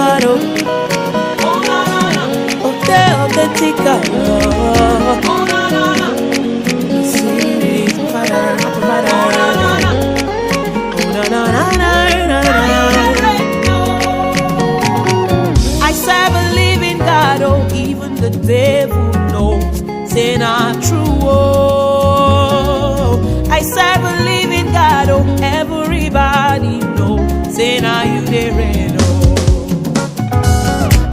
Autenticado. Autenticado. I serve a living God, oh, even the devil knows, say not true, oh. I serve a living God, oh, everybody knows, say now you there, oh.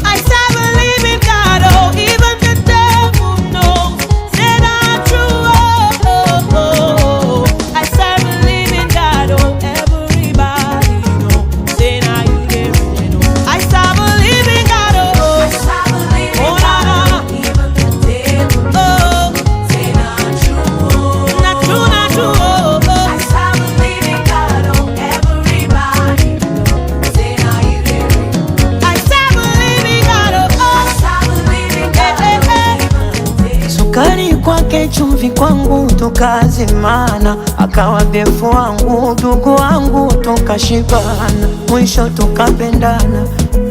I serve a living God, oh, even the devil knows, say not true, oh. I serve a living God, oh, everybody knows, say now you there, oh. I serve a living God, oh, oh, even the devil knows, say not true, not true, not true, oh. I serve a living God, oh, everybody knows, say now you there. I serve a living God, oh, I serve a living God, oh, even the devil. Sukari kwake chumvi kwangu tukazimana, akawa befu wangu ndugu wangu tukashibana, mwisho tukapendana.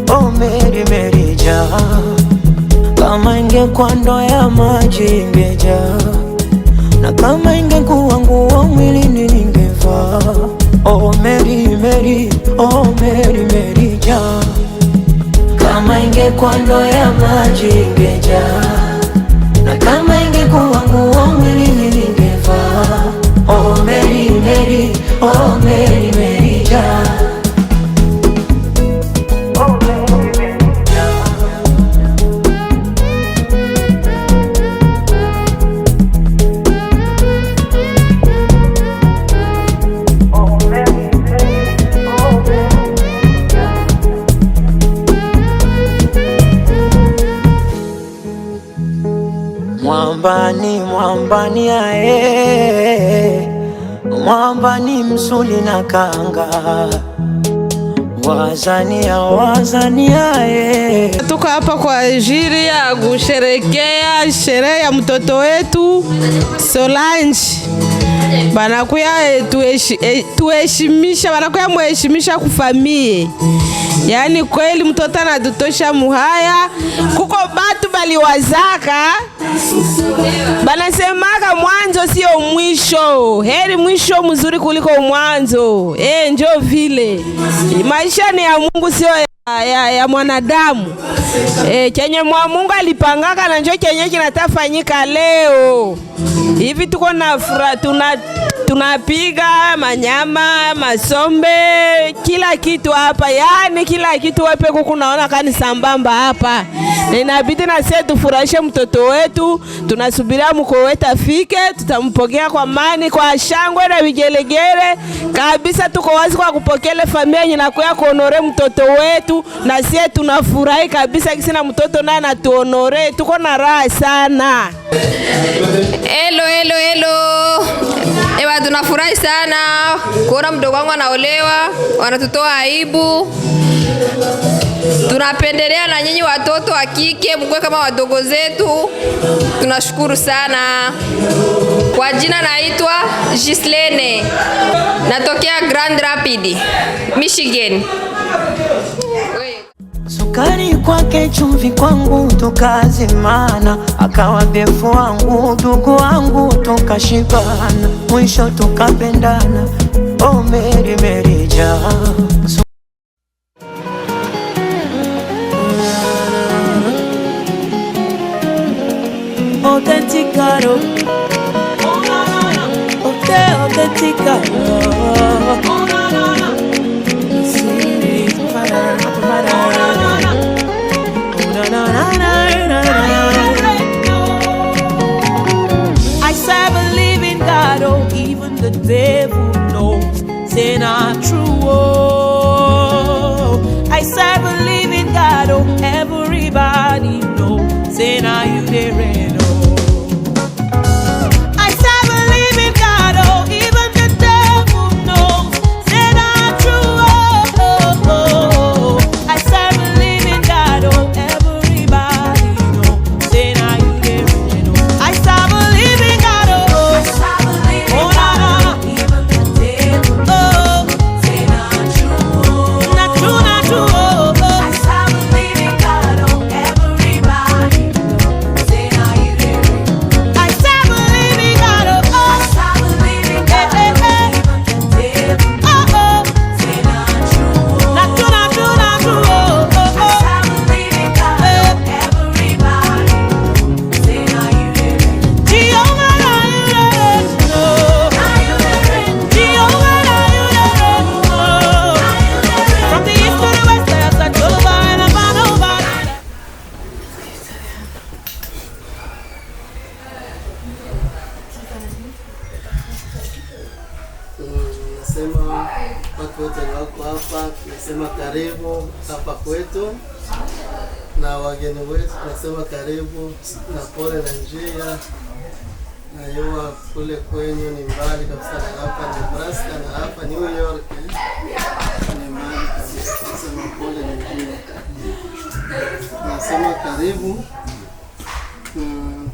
Oh Mary Mary jaa, kama ingekuwa ndoo ya maji ingejaa, na kama ingekuwa nguo mwilini ningevaa. Oh Mary Mary, oh Mary Mary jaa, kama ingekuwa ndoo ya maji ingejaa, na kama ingekuwa nguo mwilini ningevaa. Oh Mary Mary, oh Mary Mary jaa. Mwambani ae, mwambani msuli na kanga, wazani ae. Tuko hapa kwa ajili ya kusherekea sherehe ya mtoto wetu Solange. Banakuya tuheshimisha, banakuya muheshimisha kufamie. Yani kweli mtoto anatutosha muhaya. Kuko batu baliwazaka, banasemaka mwanzo sio mwisho, heri mwisho mzuri kuliko mwanzo. Njo vile maisha ni ya Mungu, sio ya mwanadamu. Kenye Mungu alipangaka na njo kenye kinatafanyika leo. Hivi tuko na furaha, tunapiga manyama, masombe, kila kitu hapa. Yani kila kitu wepe kuku naona kani sambamba hapa. Na inabidi na sisi tufurahishe mtoto wetu. Tunasubiria mko wetu afike, tutampokea kwa amani, kwa shangwe na vigelegele. Kabisa tuko wazi kwa kupokea familia yenye nakuya kuonore mtoto wetu, na sisi tunafurahi kabisa kisina mtoto naye anatuonore. Tuko na raha sana. Hello. Ewa tunafurahi sana kuona mdogo wangu anaolewa, wanatutoa aibu. Tunapendelea na nyinyi watoto wa kike mkwe kama wadogo zetu. Tunashukuru sana. Kwa jina naitwa Gislene. Natokea Grand Rapids, Michigan. Sukari kwake chumvi kwangu tukazimana, akawa befu wangu ndugu wangu tukashibana, mwisho tukapendana. Oh Mary Mary jaa. Autenticado. Autenticado. I serve a living God, oh, even the devil knows, say not true, oh. I serve a living God, oh, everybody knows, say now you there, oh. I serve a living God, oh, even the devil knows, say not true, oh. I serve a living God, oh, everybody knows, say now you there, oh. I serve a living God, oh, Even the devil knows, say not true, not true, not true, oh. I serve a tunasema watu wote wako hapa, tunasema karibu hapa kwetu, na wageni wetu tunasema karibu na pole na njia. Najua kule kwenyu ni mbali kabisa na hapa Nebraska na hapa New York. Ni mbali kabisa, tunasema pole na njia. Tunasema karibu.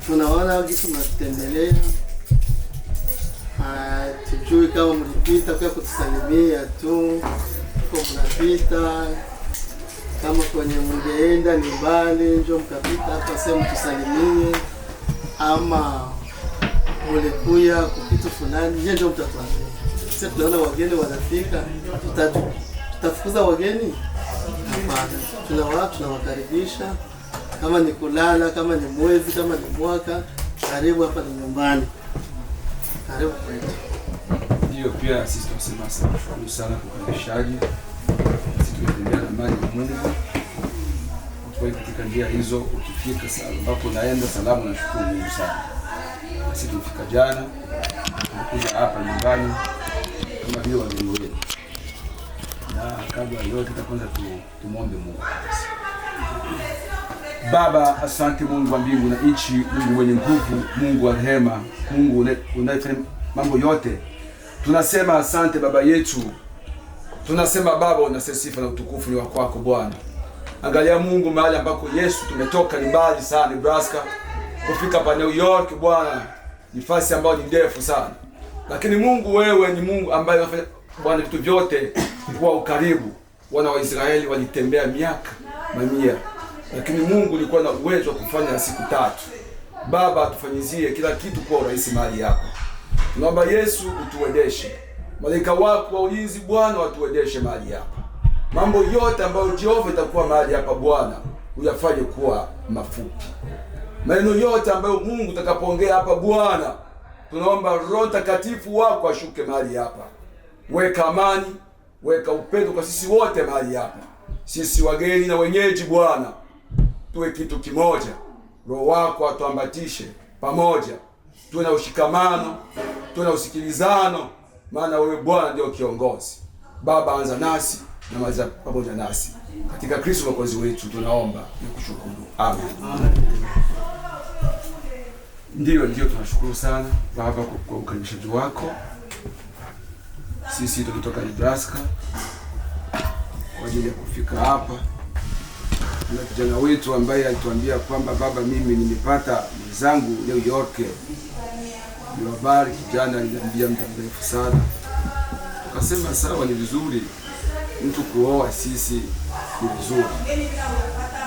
Tunaona kitu mnatembelea. Tujui kama mlipita kwa kutusalimia tu, kwa mnapita kama kwenye mngeenda ni mbali, njoo mkapita hapa sema tusalimie, ama mulikuya kukitu fulani, njoo mtatuambia. Sasa tunaona wageni wanafika, tutafukuza wageni? Hapana, tunawakaribisha. Kama ni kulala, kama ni mwezi, kama ni mwaka, karibu hapa ni nyumbani. Karibu kwetu. Ndio, pia sisi tunasema asante sana kwa ukaribishaji. Sisi tunaendelea na mali ya Mungu. Kwa katika njia hizo ukifika sasa ambapo naenda salamu na shukuru Mungu sana. Sisi tulifika jana, tulikuja hapa nyumbani kama vile wageni wetu. Na kabla ya yote kwanza tumuombe Mungu. Baba, asante Mungu wa mbingu na nchi, Mungu mwenye nguvu, Mungu wa rehema, Mungu unayefanya mambo yote. Tunasema asante Baba yetu. Tunasema Baba, unastahili sifa na utukufu ni wako kwako Bwana. Angalia Mungu, mahali ambako Yesu tumetoka ni mbali sana, Nebraska. Kufika hapa New York Bwana, nafasi ambayo ni ndefu sana. Lakini Mungu, wewe ni Mungu ambaye unafanya Bwana vitu vyote kwa ukaribu. Wana wa Israeli walitembea miaka mamia, lakini Mungu ulikuwa na uwezo wa kufanya siku 3. Baba, tufanyizie kila kitu kwa urahisi mahali hapa. Tunaomba Yesu utuwezeshe. Malaika wako wa ulinzi Bwana watuwezeshe mahali hapa. Mambo yote ambayo Jehova itakuwa mahali hapa Bwana, uyafanye kuwa mafupi. Maneno yote ambayo Mungu utakapoongea hapa Bwana, tunaomba Roho Mtakatifu wako ashuke mahali hapa. Weka amani, weka upendo kwa sisi wote mahali hapa. Sisi wageni na wenyeji Bwana, tuwe kitu kimoja. Roho wako atuambatishe pamoja. Tuwe na ushikamano, tuwe na usikilizano, maana wewe Bwana ndio kiongozi. Baba, anza nasi na maliza pamoja nasi. Katika Kristo Mwokozi wetu tunaomba na kushukuru. Amen. Ndio tunashukuru sana Baba kwa ukaribishaji wako. Sisi tulitoka Nebraska kwa ajili ya kufika hapa. Na kijana wetu ambaye alituambia kwamba baba, mimi nimepata mwenzangu New York. Ni habari kijana aliniambia muda mrefu sana. Tukasema sawa, ni vizuri mtu kuoa, sisi ni vizuri.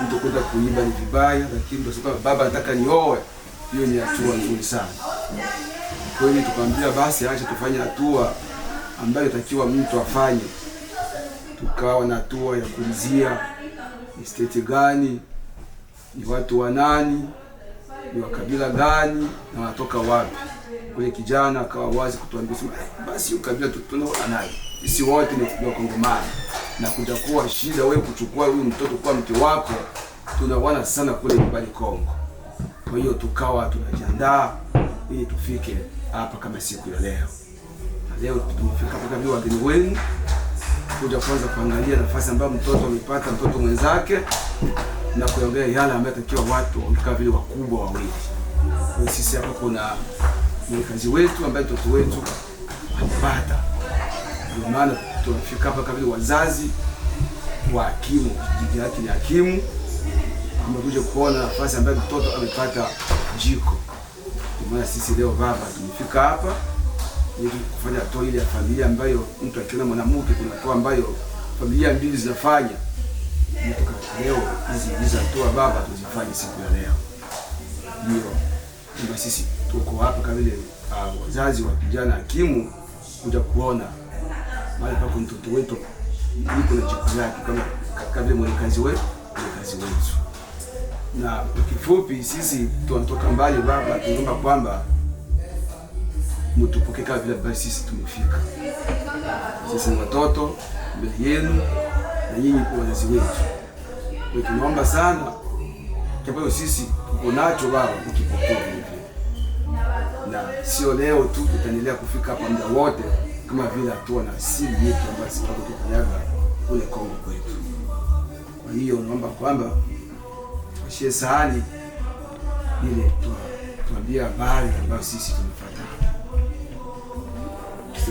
Mtu kwenda kuiba ni vibaya, lakini ndio sababu baba anataka nioe. Hiyo ni hatua nzuri sana. Kwa hiyo tukamwambia basi acha tufanye hatua ambayo takiwa mtu afanye. Tukawa na hatua ya kulizia ni state gani, ni watu wa nani, ni wa kabila gani na wanatoka wapi. Kwa hiyo kijana akawa wazi kutuambia basi ukabila tunaoa naye. Sisi wote ni Wakongomani. Na kutakuwa shida wewe kuchukua huyu mtoto kwa mke wako, tunaona sana kule nyumbani Kongo. Kwa hiyo tukawa tunajiandaa ili tufike hapa kama siku ya leo. Na leo tumefika hapa kama wageni wenu kuja kwanza kuangalia nafasi ambayo mtoto amepata mtoto mwenzake na kuongea yale ambayo takiwa watu wakikaa vile wakubwa wawili. Kwa hiyo sisi hapa kuna mkazi wetu ambaye mtoto wetu amepata. Ndio maana tunafika hapa kama wazazi wa hakimu, jiji lake ni hakimu. Tumekuja kuona nafasi ambayo mtoto amepata jiko. Ndio maana sisi leo baba tumefika hapa ili kufanya hatua ile ya familia ambayo mtu akiona mwanamke kuna hatua ambayo familia mbili zinafanya. Leo hizi hatua baba tuzifanye siku ya leo. Ndio sisi tuko hapa kama vile wazazi wa kijana hakimu kuja kuona mahali pako mtoto wetu yuko na jiko yake kama vile mwelekezi wetu. Na kwa kifupi sisi tunatoka mbali baba, tunaomba kwamba mtupokee kama vile basi sisi tumefika. Sisi ni watoto mbele yenu na nyinyi kwa wazazi wetu. Kwa tunaomba sana kwa sisi tuko nacho baba ukipokea vile. Na sio leo tu, tutaendelea kufika hapa muda wote kama vile hatua na asili yetu ambayo sisi tunakanyaga kule Kongo kwetu. Kwa hiyo naomba kwamba tushie sahani ile tuambie habari ambayo sisi tumefuata.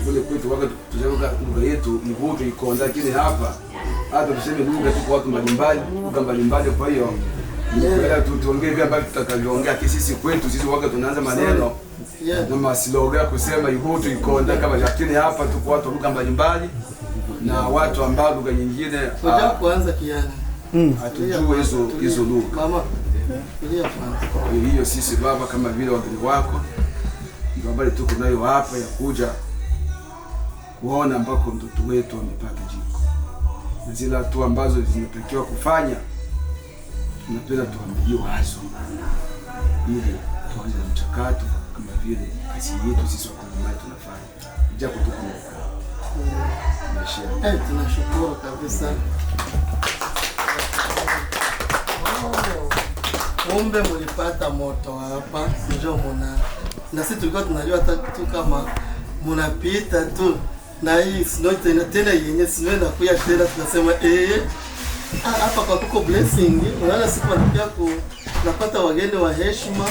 Kule kwetu wakati tunavuka lugha yetu Ihutu ikonda kile hapa hata tuseme lugha tu kwa watu mbalimbali, lugha mbalimbali. Kwa hiyo tuongee vile ambavyo tutakavyoongea sisi kwetu. Sisi wakati tunaanza maneno na masiloga kusema Ihutu ikonda kama, lakini hapa tuko watu lugha mbalimbali na watu ambao lugha nyingine kuanza kiana hatujui hizo lugha. Mama hiyo sisi baba kama vile wageni wako ndio habari tuko nayo hapa ya kuja kuona ambako mtoto wetu amepata jiko na zile hatua ambazo zinatakiwa kufanya. Tunapenda tuambie wazo ili tuanze mchakato kama vile kazi yetu sisi wakongomani tunafanya japo tuko na tunashukuru kabisa. Kumbe mlipata moto hapa, ndio na sisi tulikuwa tunajua hata tu kama mnapita tu na hii snow tena yenye snow inakuja tena, tunasema hapa kwa kuko blessing. Unaona siku wanakuja tunapata wageni wa heshima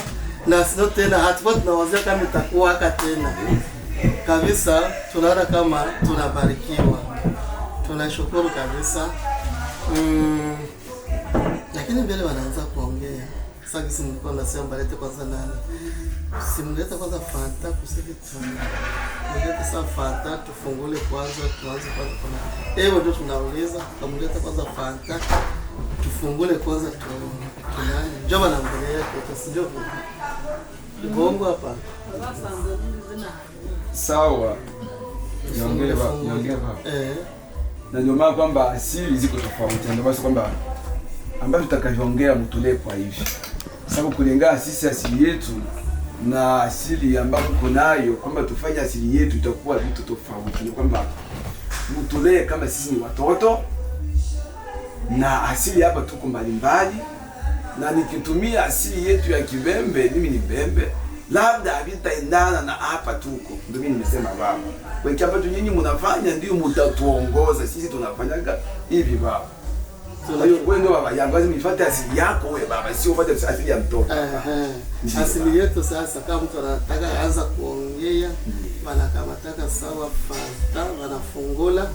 na snow tena, hatukuwa tunawazia kama itakuwa haka tena kabisa. Tunaona kama tunabarikiwa, tunashukuru kabisa. Lakini mbele wanaanza kuongea sasa, kisi mlikuwa nasema balete kwanza nani, simlete kwanza Fanta kusiki mulete sasa Fanta tufungule kwanza, tuanze kwanza kuna ndio tunauliza kamlete kwanza Fanta tufungule kwanza tunani njoma na mbele yake tusijo bongo hapa sawa. Niongea na ndio maana kwamba asili ziko tofauti, ndio basi kwamba ambayo tutakavyoongea mtulee kwa hivi, sababu kulingana sisi asili yetu na asili ambayo tuko nayo, kwamba tufanye asili yetu itakuwa vitu tofauti. Ni kwamba mtulee kama sisi ni watoto na asili hapa tuko mbalimbali, na nikitumia asili yetu ya Kibembe, mimi ni Mbembe, labda havitaendana na hapa tuko. Ndio mimi nimesema baba, kwa hiyo ambacho nyinyi mnafanya ndio mtatuongoza, sisi tunafanyaga hivi baba. Wewe ndio baba yangu, lazima nifuate asili yako wewe baba, sio ufuate asili ya mtoto. Asili yetu sasa, kama mtu anataka anza kuongea, wanakamataka sawa Fanta, wanafungula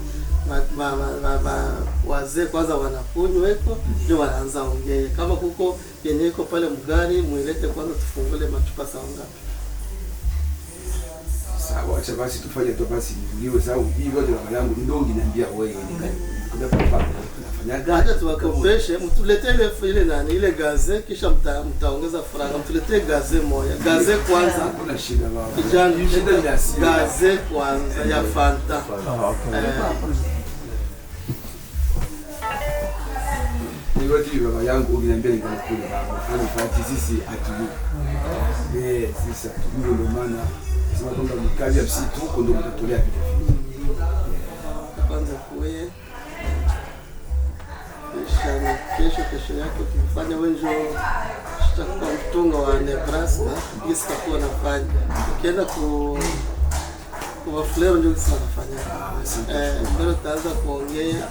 wazee kwanza wanakunywa hapo, ndio wanaanza ongea. Kama kuko yenye iko pale mgari, muilete kwanza tufungule machupa sawa ngapi. Sawa, acha basi tufanye tu basi niwe sawa. Hivi yote baba yangu ndio nginiambia wewe ni kwa hata tuwakopeshe, mtuletee ile nani ile gaze, kisha mtaongeza faranga. Mtuletee gaze moja, gaze kwanza. Hakuna shida baba. Kijana, shida ni asili. Gaze kwanza ya Fanta. Ni wote baba yangu ungeniambia ningekula baba. Kwani Fanta sisi hatujui. Sisi hatujui, ndio maana sema kwamba mkazi ya msitu huko ndio mtatolea vile. Kwanza kuwe kesho yake ukifanya wenjo tutakuwa mtunga wa Nebraska, gisi takuwa nafanya. Ukienda kwa Fleur ndio gisi nafanya. Ndio tutaanza kuongea.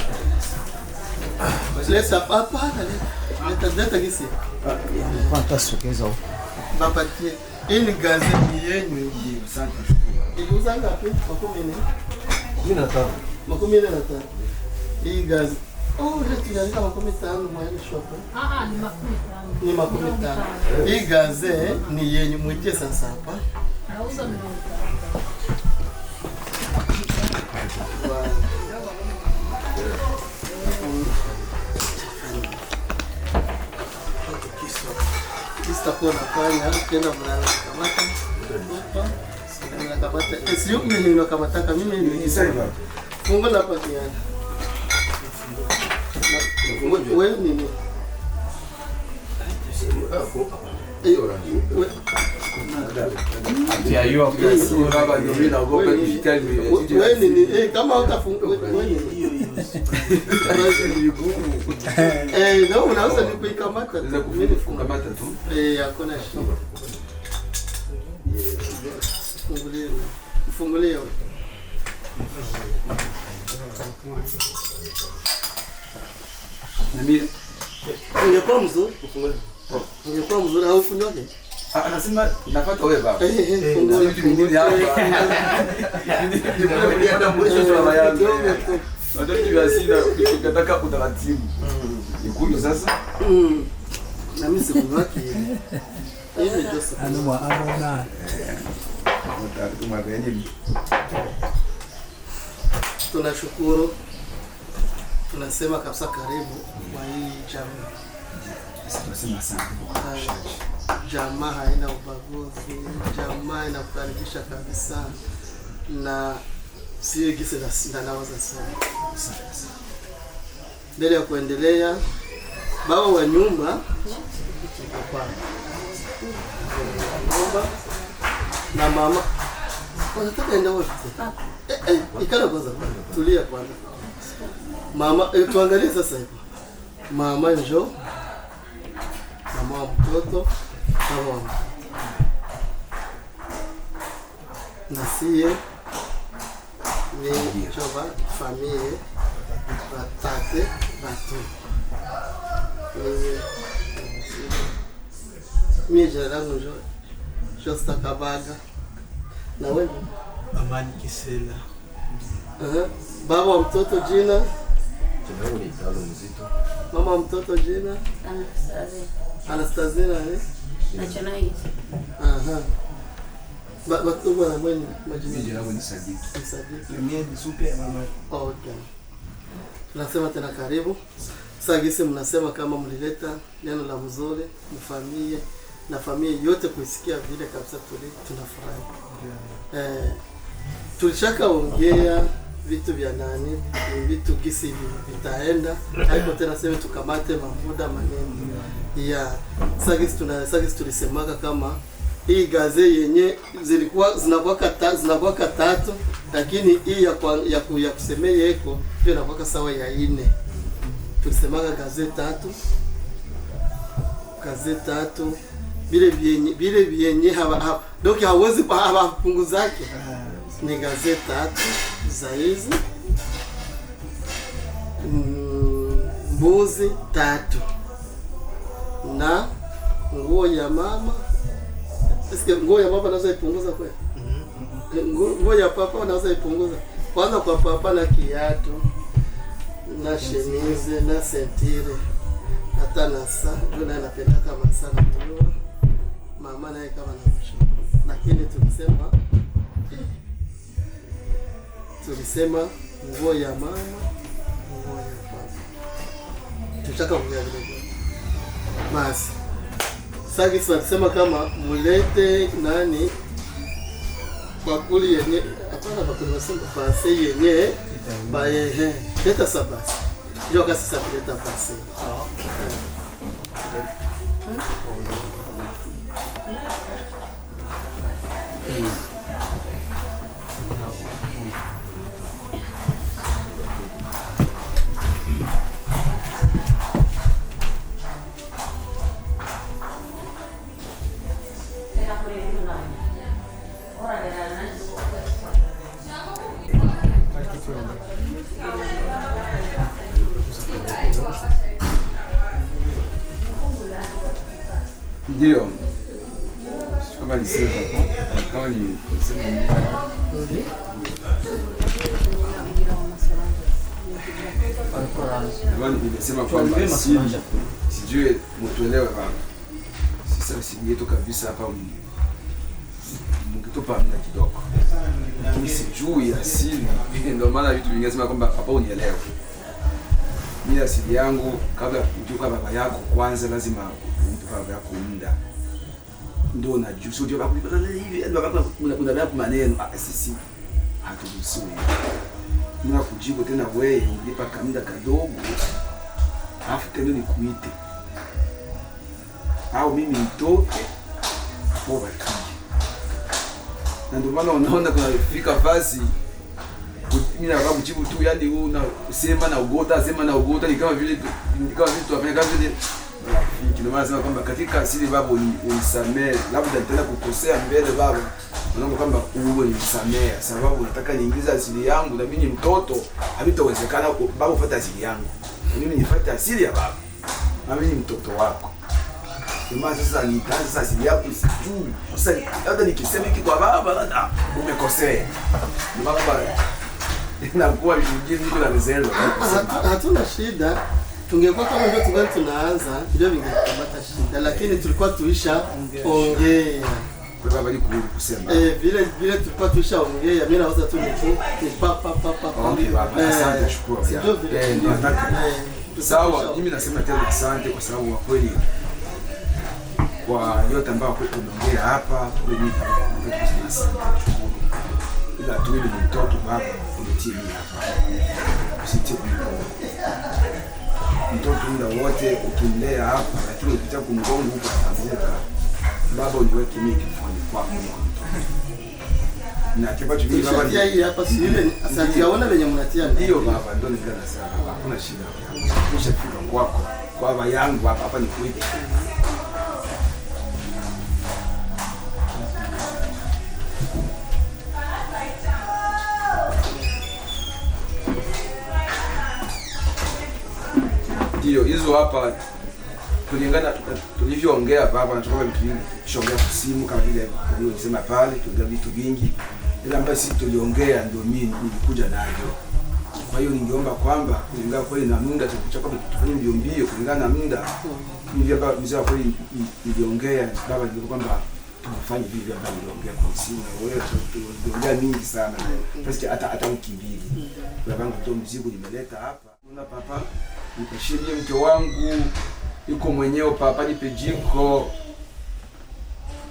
Leta papa na leta gisi. Pata sogeza huko. Baba tie. Hii ni gazeti yenu. Asante. Iliuza ngapi? 15. Hii gazeti tunaandika 15 mwana shop. Ni 15. Hii gaze ni yenye mwitie sasa hapa. Nauza mimi. Kista kwa nafanya ukienda mnakamata. Mnakamata. Sio mimi ninakamata mimi ni sasa. Funga hapa kiana. Wewe nini? Wewe nini? Kama utafungua wewe nini? Ndio unaweza kuikamata. Unaweza kufungamata tu. Hakuna shida. Fungulie. Na mimi Ungekuwa mzuri. Ungekuwa mzuri au funyoke? Anasema nafuata wewe baba. Fungua Vitu vingine hapa. Ndio mwisho wa baba yangu. Ndio vitu vya sina ukitaka utaratibu. Nikunywe sasa. Na mimi sikunyoke. Hivi ndio sasa. Anaona Tunashukuru. Tunasema kabisa karibu kwa hii jamii. Tunasema asante. Jamaa haina ubaguzi, jamaa inakukaribisha kabisa, na sio gisi na nawaza sana. Mbele ya kuendelea, baba wa nyumba na mama wanataka enda wapi? Ikala kwanza, tulia kwanza. Mama, tuangalie sasa hivi. Mama njoo. Mama wa mtoto, baba wa mtoto. Na siye ni chova familia batate batu. Mimi jina langu njoo Shosta Kabaga. Na wewe? Amani Kisela. Baba wa mtoto jina? Jina ni Talo Mzito. Mama wa mtoto jina? Anastasia Nachanai. Batu bwana mwenye majina. Jina langu ni Sadiki. Sadiki. Mimi ni super mama. Okay. Tunasema tena karibu. Sasa gisi mnasema kama mlileta neno la mzuri, mfamie na familia yote kuisikia vile kabisa, tunafurahi. Tulishaka ongea vitu vya nani, vitu gisi vitaenda. Haiko tena sema tukamate mafuda maneno. Sasa gisi tulisemaga kama hii gaze yenye zinakuwa tatu, lakini hii ya kusemea eko pia inakuwa sawa ya 4. Tulisemaga gaze tatu bile vyenye haba donc hawezi kupunguzake. Ni gaze 3 za hizi, mbuzi 3 na nguo ya mama. Eske nguo ya baba naweza ipunguza kweli? Nguo ya papa naweza ipunguza. Kwanza kwa papa na kiatu na shemize na sentire hata na saa, ndio naye anapenda kama sana mwenyewe. Mama naye kama anasema. Lakini tulisema nguo ya mama, nguo ya papa. Tutaka kuongea vile. Basi sasa tunasema kama mulete nani bakuli yenye, hapana bakuli wasema pase yenye bae leta sabasi. Ndio kasi sasa kuleta pase. Ndio. Kama ni sema nimesema kwamba sijui mtuelewe baba. Sisi singeto kabisa hapa mkitupa muda kidogo. Lakini sijui asili. Ndio maana vitu vingine sema kwamba hapa unielewe. Mimi asili yangu kabla kutoka baba yako kwanza lazima umpe baba yako muda. Ndio najua sio baba hivi baba kuna maneno sisi haturuhusiwi. Mimi nakujibu tena wewe unipa kamida kadogo. Alafu tena nikuite. Au mimi nitoke kwa watu. Na ndio maana unaona kunafika fasi mimi nataka kujibu tu, yani una sema na ugota ni kama vile tunafanya kazi ile rafiki Ndio maana nasema kwamba katika asili baba unisamehe, labda nitaenda kukosea mbele baba, naomba kwamba uwe unisamehe, sababu nataka niingize asili yangu, na mimi ni mtoto, havitawezekana baba ufuate asili yangu, na mimi nifuate asili ya baba, na mimi ni mtoto wako. Ndio maana sasa nitaanza sasa asili yako sijui. Sasa labda nikisema hiki kwa baba, labda umekosea. Ndio maana baba inakuwa vijijini niko na reserve. Hatuna shida. Tungekuwa kama ndio tungali tunaanza, ndio vingekamata shida, lakini tulikuwa tuisha ongea. Kwa baba alikuwa kusema. Vile tulikuwa tuisha ongea, mimi naweza tu ni pa. Okay baba, asante shukuru. Ndio nataka. Sawa, mimi nasema tena asante kwa sababu kwa kweli kwa yote ambao kwa tumeongea hapa, kweli nataka shukuru. Ila tu ni mtoto baba kunitia hapa. Usitie mtoto muda wote ukimlea hapa, lakini ukitaka kumgonga huko ataanguka. Baba uniweke mimi kifuani kwako. Na kipacho mimi baba ndio hii hapa si ile asante yaona venye mnatia. Ndio baba, ndio ningana sana. Hakuna shida. Ushafika kwako. Kwa baba yangu hapa ni kuita. Ndio hizo hapa kulingana tulivyoongea baba, na tukao vitu vingi tushongea kwa simu kama vile nilisema pale, tuongea vitu vingi ile ambayo sisi tuliongea ndio mimi nilikuja nayo. Kwa hiyo ningeomba kwamba kulingana kweli na muda tukichukua tufanye mbio kulingana na muda ndio baba mzee kweli niliongea baba ndio kwamba tufanye hivi ambavyo niliongea kwa simu, na wewe tuongea mingi sana basi hata wiki mbili babangu ndio mzigo nimeleta hapa. Una papa nipashie mke wangu yuko mwenyewe papa, nipe jiko.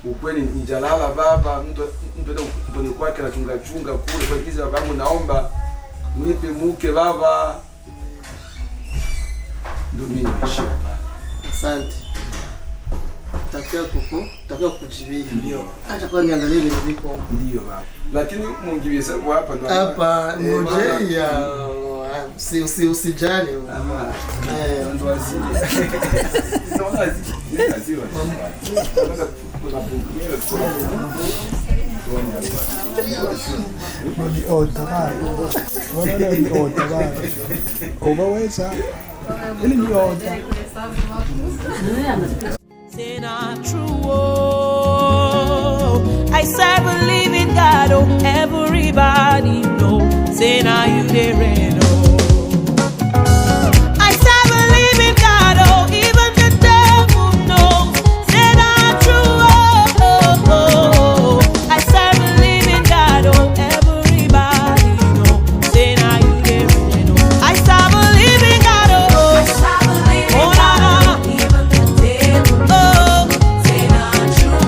Ukweli nijalala baba, mtu ni kwake na chunga kule kwa kiza babangu, naomba nipe mke baba. Ndio mimi nimeshia baba. Asante. Takia kujibia. Ndio. Acha kwa niangalie vile viko. Ndio baba. Lakini mungiwie sababu hapa ndo hapa ngoje ya usijali. Ndo asili. Ndo asili. Say not true, oh. I serve a living God, oh. Everybody know. Say now you the rain, oh. I serve a living God, oh. Even the devil knows. Say not true, oh. I serve a living God, oh. Everybody know. Say now you the rain, oh. I serve a living God, oh. I serve a living Oh, God, na, na. even the devil knows. Say not true,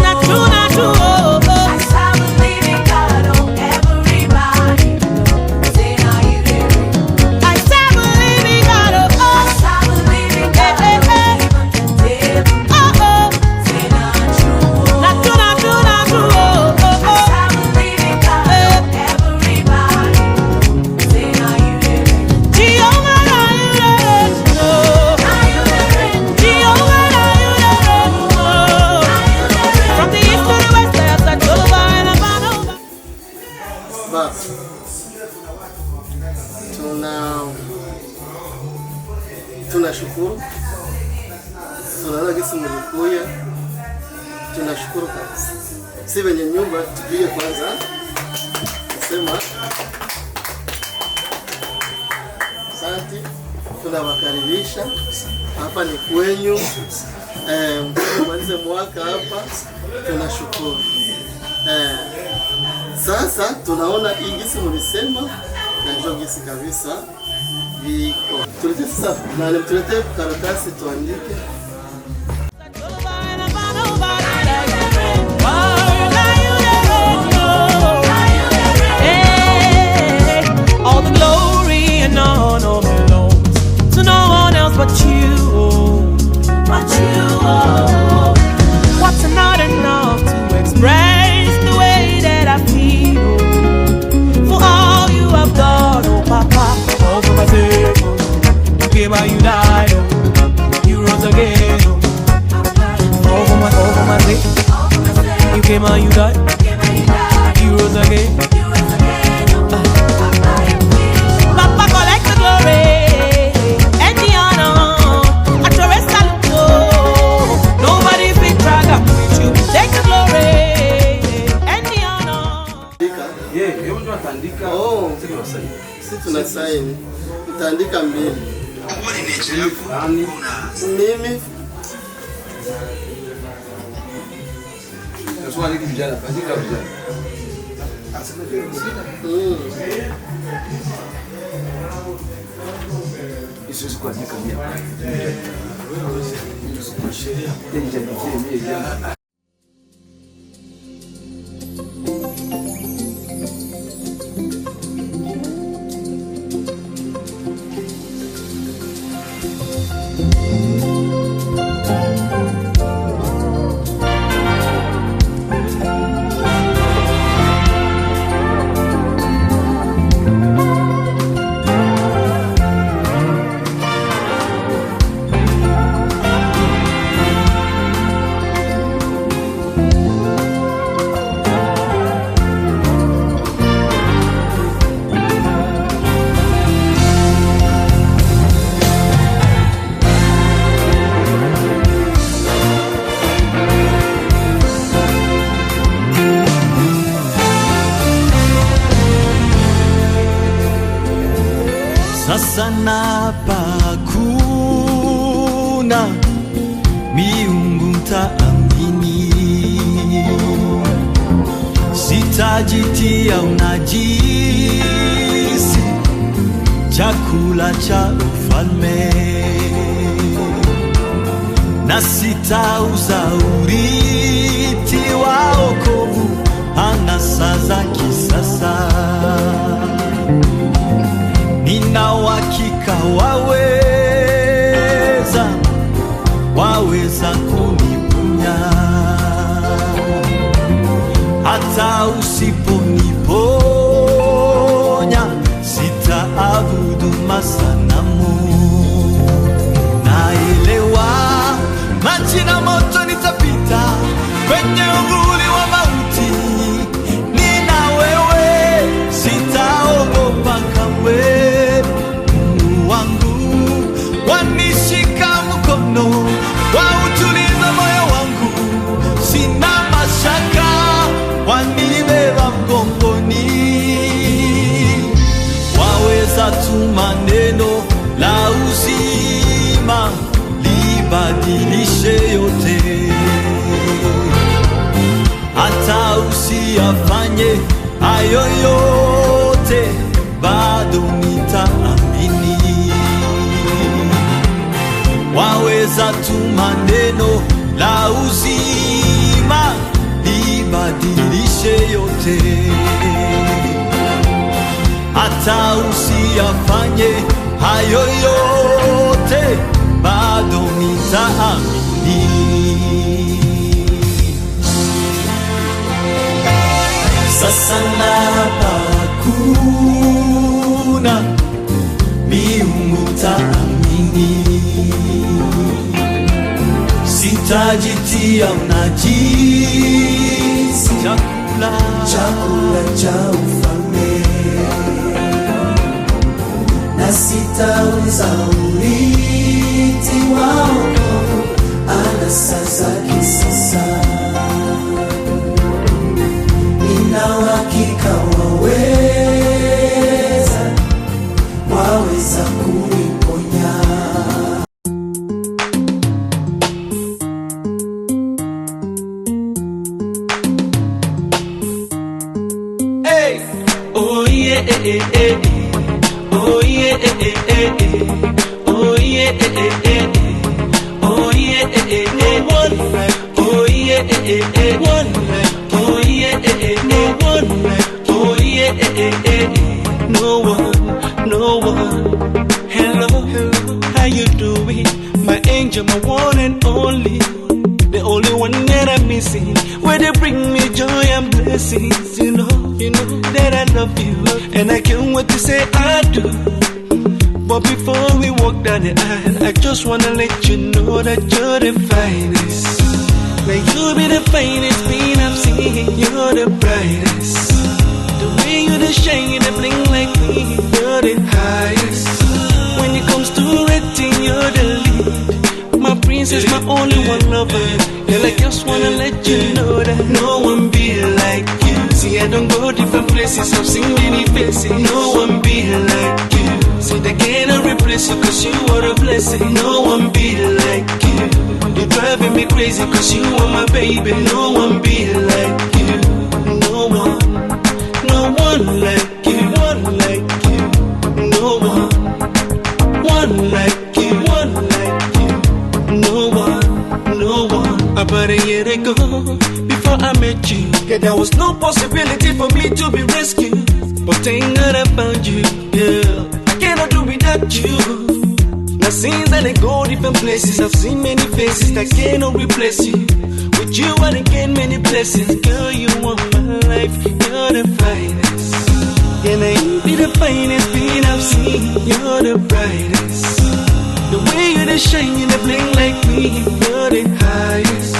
Not true, not true, oh. I serve a living God, oh. Everybody knows. Say now you hear it. I serve a living God, oh. I serve a living God, oh. Even the devil knows. Say not true, Not true, not true, not true, oh. I serve a living God, oh. Everybody knows. Say now you hear it. Jehovah, now you the reign, oh. Now you hear it. Jehovah, now you the reign, oh. From the east to the west, there's a Jehovah and a man over. Baba. Tunashukuru. Tunaona gisi mlikuya. Tunashukuru kabisa. Si wenye nyumba tupige kwanza. Nasema asante. Tunawakaribisha. Hapa ni kwenyu. Malize mwaka hapa. Tunashukuru. Sasa tunaona hii gisi mlisema na njoo gisi kabisa viko. Tulete sasa na tulete karatasi tuandike. Jehovah and a man over. Oh, now you the reign, oh. Hey, all the glory and honor belongs to no one else but you, oh. But you, oh. What's not enough to express the way that I feel, oh. For all you have done, oh Papa, all for my sake, oh. You came and you died, oh. You rose again. Hebu ndio ataandika. Sisi tuna saini. Utaandika 2. Mimi. Sasa hiki vijana, andika vijana. Isso se qualifica minha Sasa napakuna miungu mtaamini, sitajitia unajisi chakula cha ufalme, na sitauza urithi wa wokovu anasa za kisasa. Nina uhakika waweza kuniponya, hata usiponiponya sitaabudu masanamu. Naelewa maji na moto nitapita, kwenye uvuli wa mauti nina wewe, sitaogopa kamwe. Wanishika mkono, wautuliza moyo wangu, sina mashaka, wanibeba mgongoni. Waweza tuma neno la uzima libadilishe yote, hata usiyafanye hayo yote, bado nitaamini. Waweza tuma neno la uzima libadilishe yote, hata usiyafanye hayo yote, bado nitaamini. Sasa napakuna miungu mtaamini, sitajitia unajisi chakula cha ufalme, na sitauza urithi wa wokovu anasa za kisasa. Nina uhakika waweza kuniponya. Hey, oh yeah, oh yeah, oh yeah, oh yeah, one life, oh yeah, one life, oh yeah, one life, oh yeah, no one. Hello, how you doing, my angel, my one and only, the only one that I'm missing. Where they bring me joy and blessings, you know that I love you, and I can't wait to say I do. But before we walk down the aisle, I just wanna let you know that you're the finest. Now you be the finest being I've seen. You're the brightest. The way you the shine, you the bling like me. You're the highest. When it comes to rating, you're the lead. My princess, my only one lover. Girl, I just wanna let you know that no one be like you. See, I don't go different places, I've seen many faces. No one be like you. See, they cannot replace you, cause you are a blessing. No one be like you. You're driving me crazy, cause you are my baby. No one be like you. No one like you. One like you. No one like you. One like you. No one. About a year ago, before I met you, yeah, there was no possibility for me to be rescued. But thank God I found you, yeah. I cannot do without you. Now since I go different places, I've seen many faces that cannot replace you. With you I gain many blessings. Girl, you are my life, you're the finest. And I be the finest being I've seen. You're the brightest. The way you the shine, you the bling like me. You're the highest.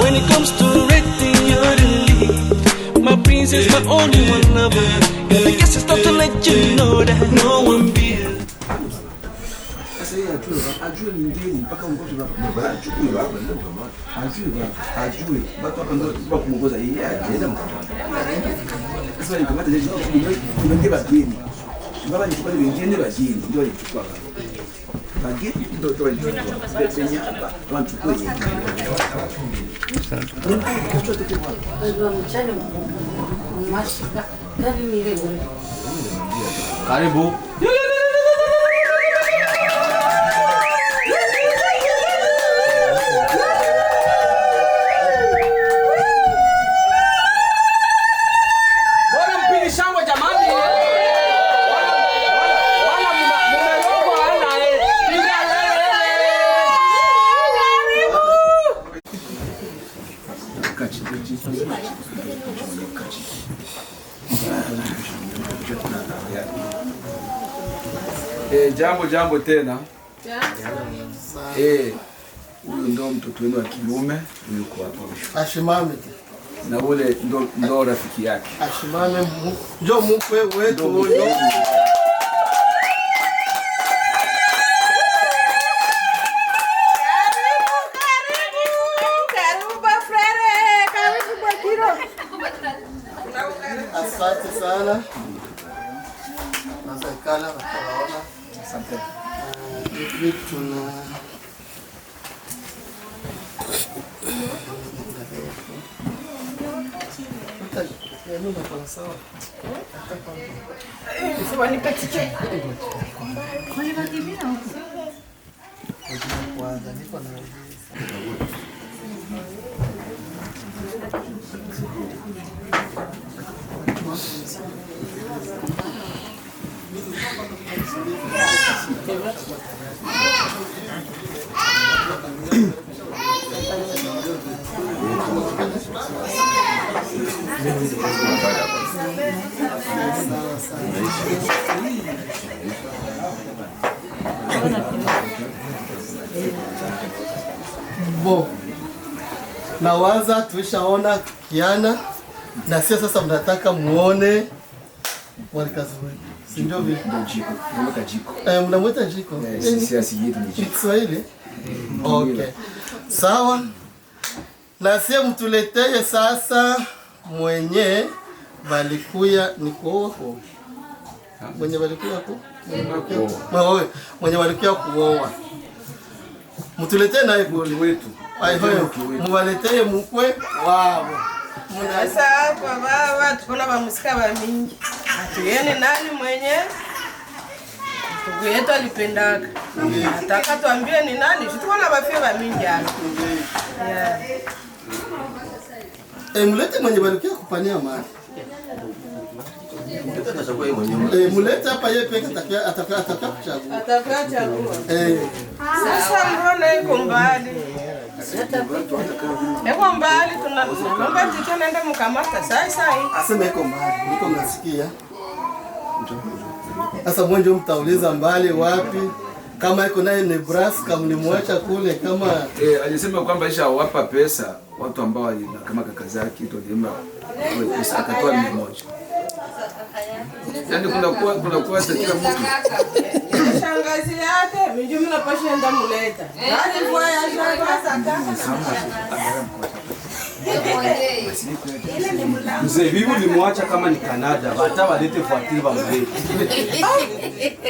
When it comes to rating, you're the lead. My princess, my only one lover. And I guess it's not to let you know that no one be. Ajue mingine mpaka mgozo baba ajue baba ndio kama ajue baba ndio kumgoza yeye ajaenda mkutano sasa nikamata jeje ndio bageni baba ni kwa wengine bageni ndio alichukua bageni ndio alichukua penya hapa wanachukua yeye karibu jambo tena. Huyu ndo mtoto wenu wa kiume yuko hapa. Ashimame. Na ule ndo rafiki yake. Ashimame ndio mkwe wetu huyo. Asante sana. Nasekala wataona. Asante. Hivi tuna nawaza tulishaona Kiana na sasa mnataka muone walikazi wetu. Si ndio vile? Jiko. Mnamwita jiko. Mnamwita jiko. Sisi yetu ni jiko. Kiswahili? Okay. Sawa. Na sisi mtuletee sasa mwenye balikuya ni kuoa. Mwenye balikuya mwenye balikuya kuoa. Mtuletee naye goli wetu. Aihoyo, muwaletee mkwe wao. Sasa hapa baba tukona bamusika ba mingi. Atuyene nani mwenye ndugu yetu alipendaka. Ataka tuambie ni nani, tukona bafie ba mingi hapa. Mulete mwenye balikia kupania mali. Mulete hapa yeye peke atakuchagua. Atachagua. Sasa mbona yuko mbali? Eko mbali tunaomba tike nende mkamata sasa hii. Asema eko mbali, niko mnasikia. Sasa mwenje mtauliza mbali wapi? Kama iko naye Nebraska mlimwacha kule kama alisema kwamba isha wapa pesa watu ambao kama kaka zake tulimba pesa akatoa 100. Yaani kuna kwa hata kila mtu. Shangazi yake mimi mnapasha enda muleta. Hadi kwa ya shangazi Mzee vivu limwacha kama ni Canada, bata walete voiture ba mzee.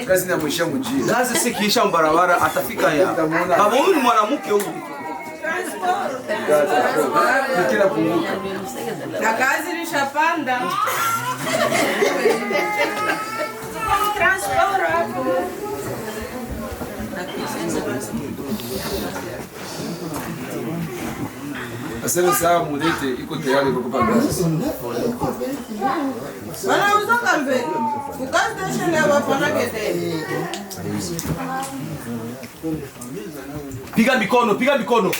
Kazi na mwisha mjini. Kazi si kiisha mbarabara atafika ya. Baba huyu ni mwanamke huyu. Kila punguka. Na kazi lishapanda. Transport hapo. Asante sana mulete iko tayari kukupa kazi. Wanauza kambe. Ukazi station ya wapana gete. Piga mikono, piga mikono.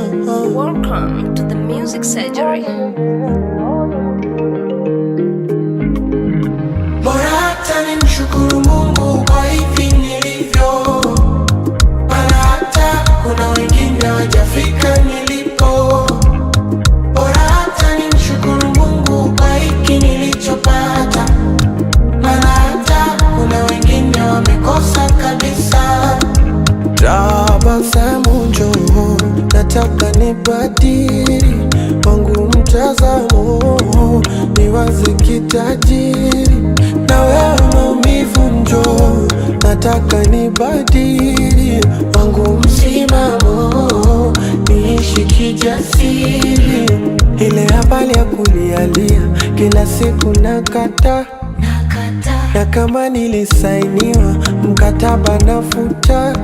Welcome to the music surgery. Bora hata nimshukuru Mungu kwa hivi nilivyo, maana hata kuna wengine hawajafika nilipo. Bora hata nimshukuru Mungu kwa hiki nilichopata, maana hata kuna wengine wamekosa kabisa. Tabasamu njoo, nataka nibadili wangu mtazamo, niwaze kitajiri. Na wewe maumivu njoo, nataka nibadili wangu msimamo, niishi kijasiri. Ile habari ya kulialia kila siku nakata, na kama nilisainiwa mkataba nafuta.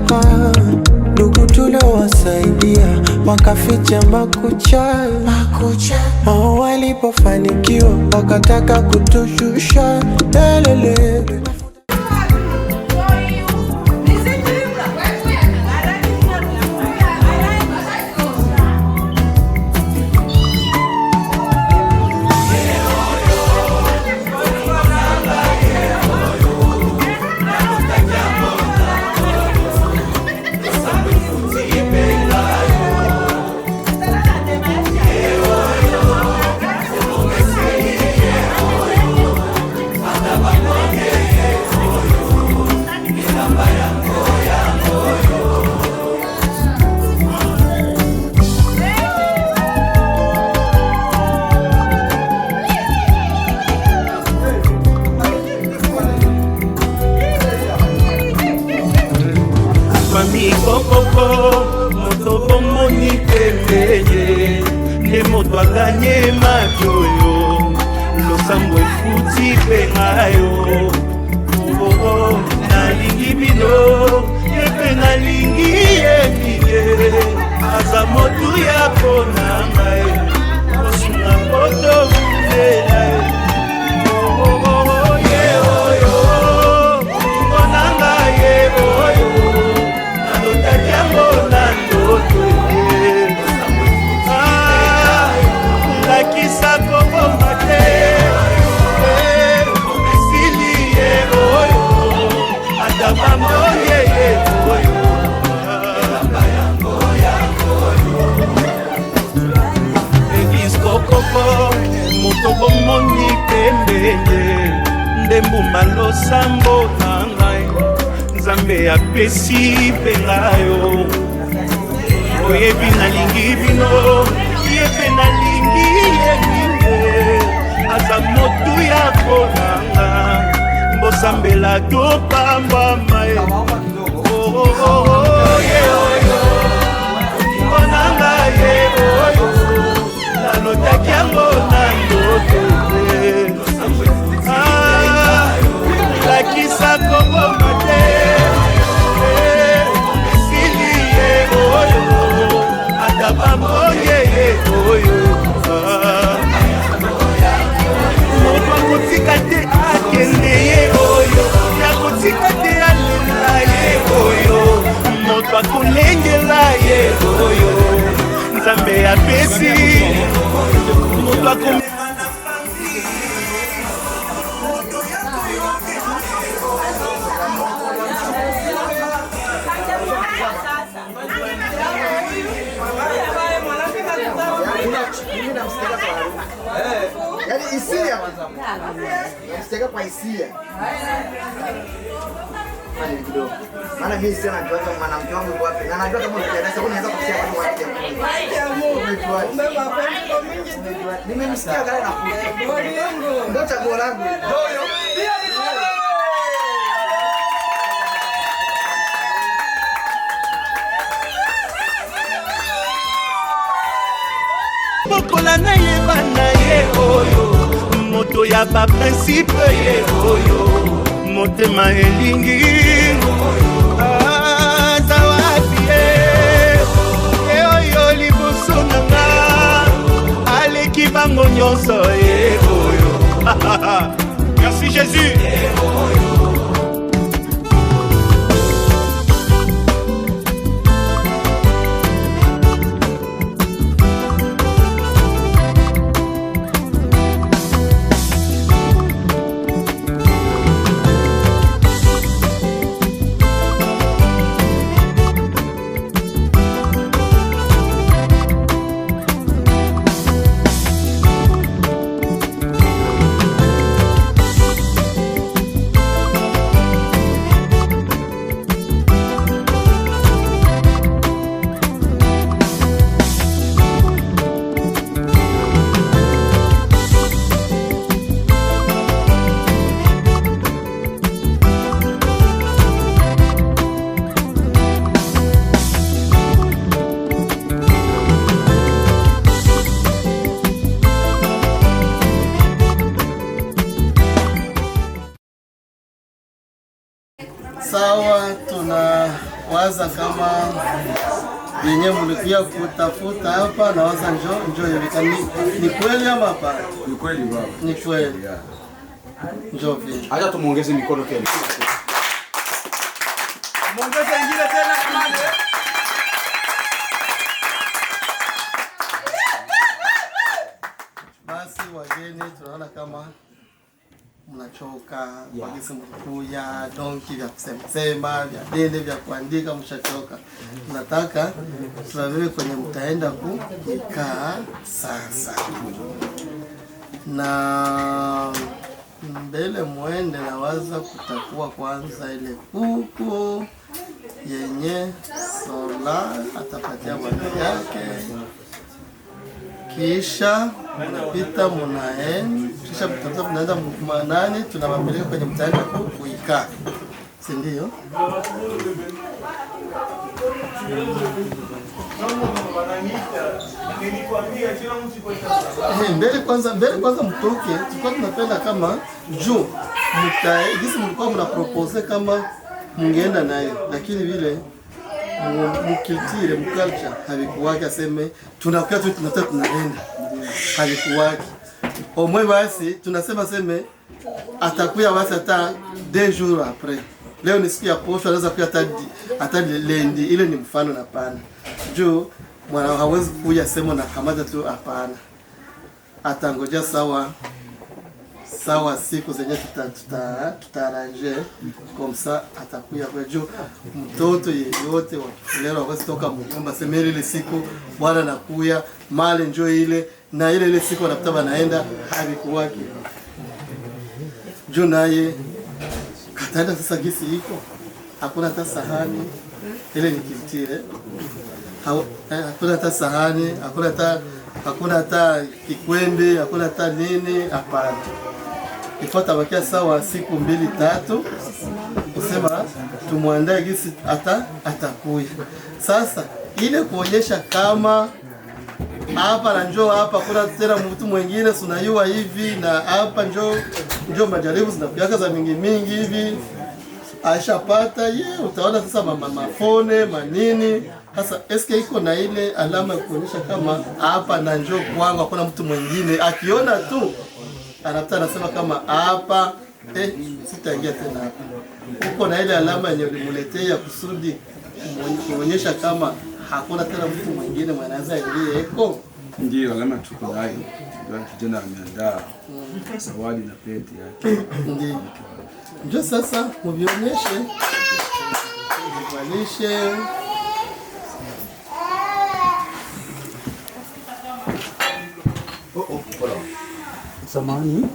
Ndugu tuliowasaidia wakaficha makucha, wao walipofanikiwa wakataka kutushusha. Lelele. Mami kokoko, moto bomoni pembeye, ne moto aganye majoyo, losambo efuti pengayo. Oh, nalingi bino, epe nalingi ebile, aza motu ya pona ngai, osunga poto ulela. Oh, yeah, oh, yo. losambo na ngai Nzambe apesi pe ngayo oyebi nalingi bino ye pe nalingi ye aza motu ya konanga mbosambela topambama ye onanga ye oyo nalotaki yango na ndoto lakisa koboma te esili ye oyo ata bamoye ye oyo moto akotika te akende ye oyo nakotika te alela ye oyo moto akolengela ye oyo Nzambe apesi moto akomema na famille Yaani hisia msteka kwa hisia. Hadi kidogo. Maana mimi sina najua kama mwanamke wangu yuko wapi. Na najua kama ukienda sasa unaweza kusema kama wapi. Nimemsikia gari na kuja. Ndio chaguo langu. Mokola na yeba na ye oyo moto ya ba principe ye oyo motema elingi aza wapi ye oyo liboso nanga aleki bango nyonso ye oyo merci Jésus Sawa, tunawaza kama yenye mlikuja kutafuta hapa na waza njoo ni kweli ama hapana? Ni kweli baba. Ni kweli. Njoo vile. Acha tumuongeze mikono tena. Muongeze ingine tena kamande. Basi wageni tunaona kama mnachoka, wagisi mkuya, donki vya kusema, vya dede, vya kuandika, mshachoka. Tunataka tuwawewe kwenye mtaenda kukaa sasa. Na mbele mwende na waza kutakuwa kwanza ile kuku yenye Sola atapatia bwana yake. Kisha mnapita kisha mtaanza kunaenda manani tunawapeleka kwenye mtaani kuikaa. Si ndio? Mbele kwanza mtoke. Tulikuwa tunapenda kama juu jinsi mlikuwa mnapropose kama mungeenda naye, lakini vile mukiltire mculture havikuwaki aseme tunakuwa tu tunataka tunaenda, havikuwaki omwe. Basi tunasema seme atakuya basi hata 2 jours après. Leo ni siku ya posho, anaweza kuja hata lendi. Ile ni mfano na pana juu mwana hawezi kuja sema na kamata tu, hapana. Atangoja sawa siku zenye tutaranje komsa atakuya kwa juu. Mtoto yeyote wa Kifulero hawezi toka mnyumba sema ile siku bwana nakuya mali njoo ile na ile siku wanapita naenda havikuwaki juu naye Tanda sasa gisi iko. Hakuna hata sahani. Ile ni kiltire. Hakuna hata sahani, hakuna hata kikwembe, hakuna hata nini, hapana. Ifuata bakia sawa siku 2-3 kusema tumwandae gisi atakuya. Sasa ile kuonyesha kama hapa na njoo hapa kuna tena mtu mwingine tunayua hivi na hapa njoo majaribu zinakuja za mingi hivi. Aishapata utaona sasa mafone manini. Sasa eske iko na ile alama ya kuonyesha kama hapa na njoo kwangu, hakuna mtu mwingine. Akiona tu anasema kama hapa sitaingia tena hapa. Uko na ile alama yenye ulimuletea kusudi kuonyesha kama hakuna tena mtu mwingine mwanaweza ingie eko. Ndio alama tuko nayo. Ndio kijana ameandaa zawadi na pete yake. Ndio sasa muvionyeshe. Mvalishe. Samani.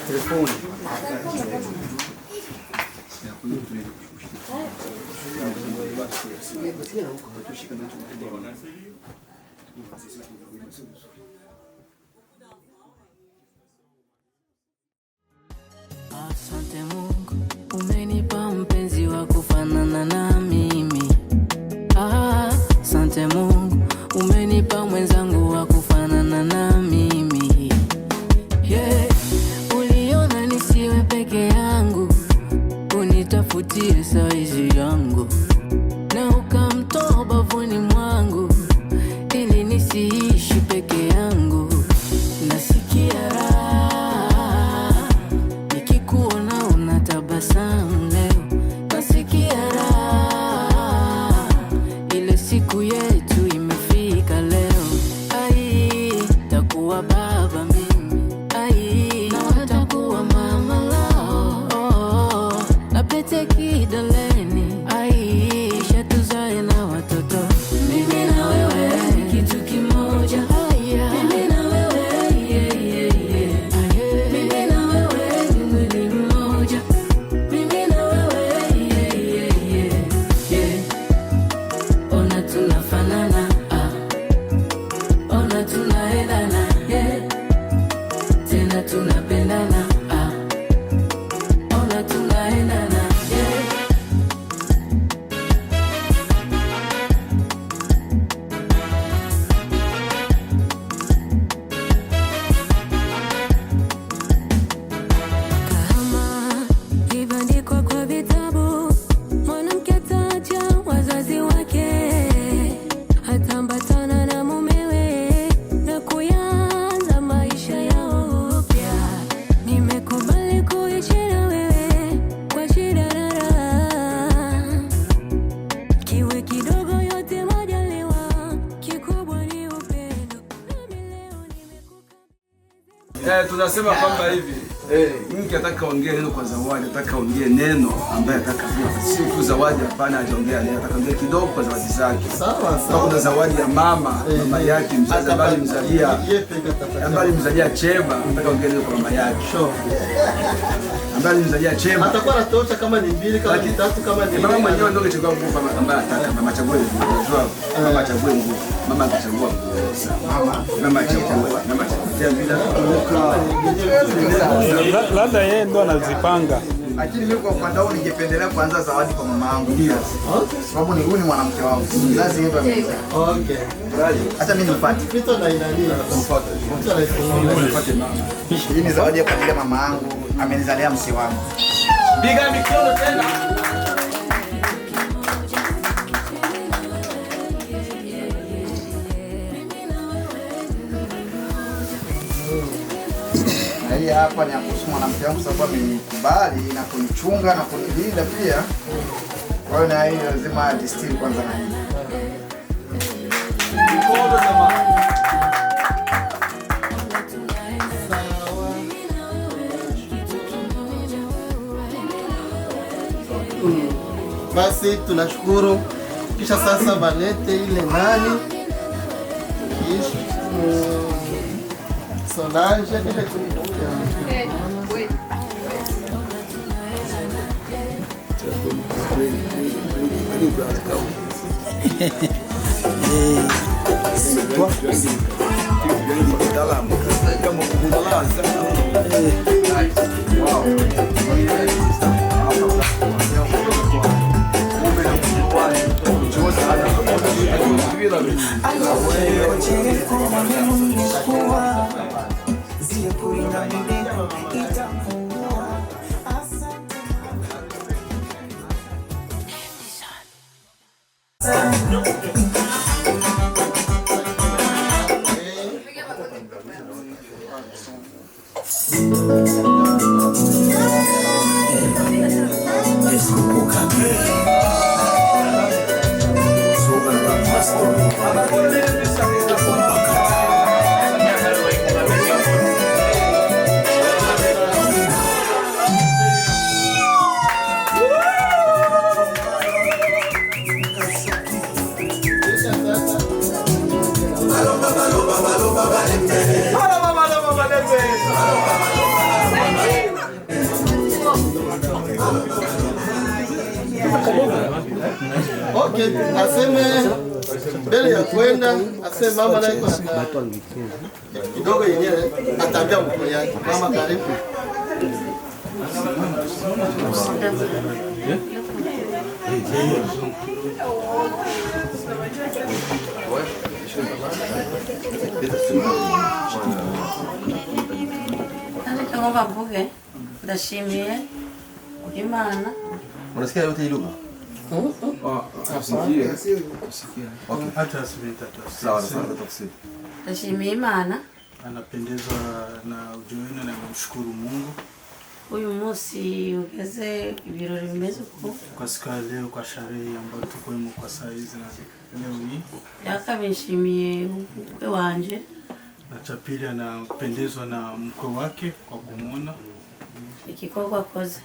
Telefoni. Asante Mungu, umenipa mpenzi wa kufanana na mimi. Asante Mungu, umenipa mwenzangu wa kufanana na mimi. Uliona nisiwe peke yangu, unitafutie saizi yangu, na ukamtoa bavuni mwangu ili nisiishi peke yangu. Nasikia raha nikikuona unatabasamu leo. Nasikia raha ile siku yetu imefika leo. Takuwa baba mimi, na takuwa mama lao, na pete kidoleni, kisha tuzae na watoto. Mimi na wewe kitu kimoja, mimi na wewe mimi na wewe mwili mmoja, mimi na wewe ona tunafanana, ona tunaendana, tena tunapendana, ona tunaendana, kama ivandikwa kwa vitabu, mwanamke atacha wazazi wake, atambatana na mumewe na kuyanza maisha yao upya. Nimekubali kuishi na wewe kwa shida na raha, kiwe kidogo yote majaliwa, kikubwa ni upendo. Tunasema kwamba hivi mke ataka ongea neno kwa zawadi, ataka ongea neno ambaye ataka si tu zawadi, hapana, aongea neno, ataka ongea kidogo kwa zawadi zake. Sawa. Kuna zawadi ya mama yake mzazi ambaye mzalia Chema, ataka ongea neno kwa mama yake. Ambaye mzalia Chema atakuwa anatosha kama ni 2 kama ni 3 kama ni mama mwenyewe ndio angechagua nguo kama ambaye ataka mama chague nguo. Unajua mama chague nguo, mama atachagua nguo. Mama chague bila labda yeye ndo anazipanga. Lakini mimi kwa upande wangu ningependelea kuanza zawadi kwa mama yangu. Ndio. Sababu ni huyu ni mwanamke wangu. Lazima yeye ndo ameza. Okay. Hata mimi nipate. Pito na inani. Nipate mama. Hii ni zawadi ya kwa ajili ya mama yangu. Amenizalia msi wangu. Piga mikono tena. Hii hapa ni kuhusu mwanamke wangu sababu amenikubali na kunichunga na kunilinda pia. Kwa hiyo na hii lazima distill kwanza na hii. Basi tunashukuru. Kisha sasa balete ile nani. Solange Okay, aseme mbele ya kwenda, aseme mama na iko kidogo yenyewe atambia mko yake. Mama karibu. Naomba mbuge ndashimiye Imana. Unasikia yote hii lugha? Ndashimiye Imana. Anapendezwa na ujio wenu na kumshukuru Mungu. Uyu munsi ugeze ibirori bimeze uko. Kwa siku ya leo, kwa sherehe ambayo tukoemo kwa saa hizi na leo hii. Yakabishimiye ukwe wanje. Na cha pili anapendezwa na mkwe wake kwa kumwona ikikorwa koze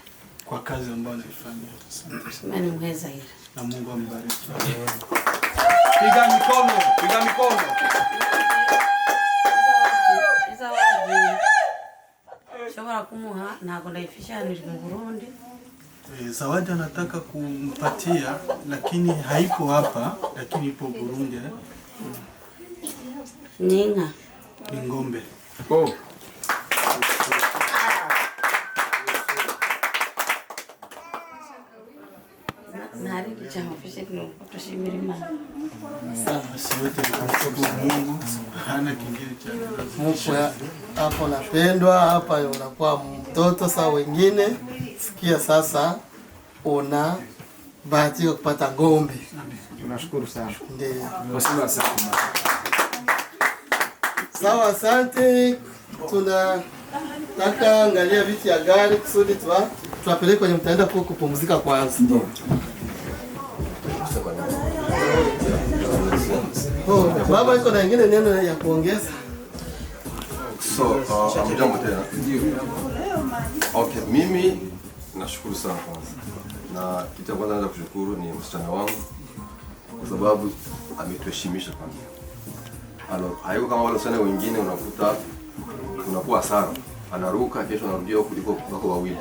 kwa kazi ambayo anaifanya. Asante sana. Mimi mweza ile. Na Mungu ambariki. Piga mikono, piga mikono. Shobora kumuha ntago ndayifishanije mu Burundi. Zawadi anataka kumpatia lakini haipo hapa, lakini ipo Burundi. Ninga. Ni ngombe. Oh. Nari kichama fishe kutoshimira Imana. Siwete kumshukuru Mungu. Hana kingine cha. Mungu hapo napendwa, hapa unakuwa mtoto saa wengine. Sikia sasa una bahati ya kupata ngombe. Tunashukuru sana. Ndio. Asante. Sawa, asante. Tunataka angalia viti ya gari kusudi tuwapeleke kwenye mtaenda kupumzika kwanza. Baba iko na ingine neno ya kuongeza. So, amjambo tena. Okay, mimi nashukuru sana kwanza. Na kitu cha kwanza nataka kushukuru ni msichana wangu kwa sababu ametuheshimisha kwanza. Haiko kama wale sana wengine unakuta unakuwa hasara. Anaruka kesho anarudia huko kuliko wako wawili.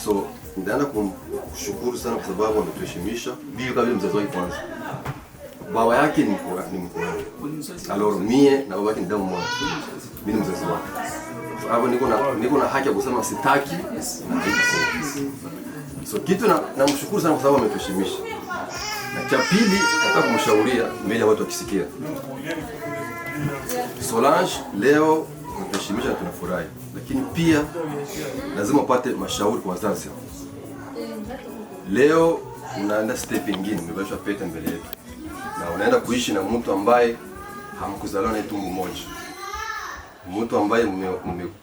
So, nitaenda kumshukuru sana kwa sababu ametuheshimisha. Bio kama mzazi wake kwanza. Baba yake ni alors mie na baba yake ni damu moja. Mimi mzazi wake. So, hapo niko na haki ya kusema sitaki na haitaki. So kitu namshukuru sana kwa sababu ametuheshimisha. Na cha pili nataka kumshauria mbele ya watu wakisikia. Solange leo unatuheshimisha na tunafurahi. Lakini pia lazima upate mashauri kwa wazazi. Leo unaenda step nyingine, umebashwa pete mbele yetu. Na unaenda kuishi na mtu ambaye hamkuzaliwa na tumbo moja. Mtu ambaye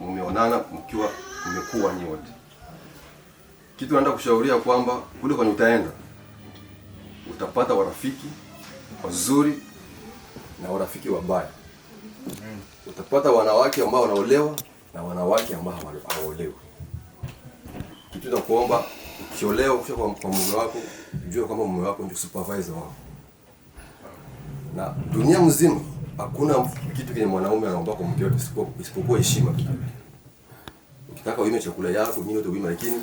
mmeonana mkiwa mmekuwa nyote. Kitu naenda kushauria kwamba kule kwenye utaenda utapata warafiki wazuri na warafiki wabaya. Utapata wanawake ambao wanaolewa na wanawake ambao hawaolewi. Kitu cha kuomba ukiolewa ukisha kwa mume wako, ujue kwamba mume wako ndio supervisor wako. Na dunia mzima hakuna kitu kile mwanaume anaomba kwa mke wake isipokuwa heshima. Ukitaka uime chakula yako, mimi ndio uime, lakini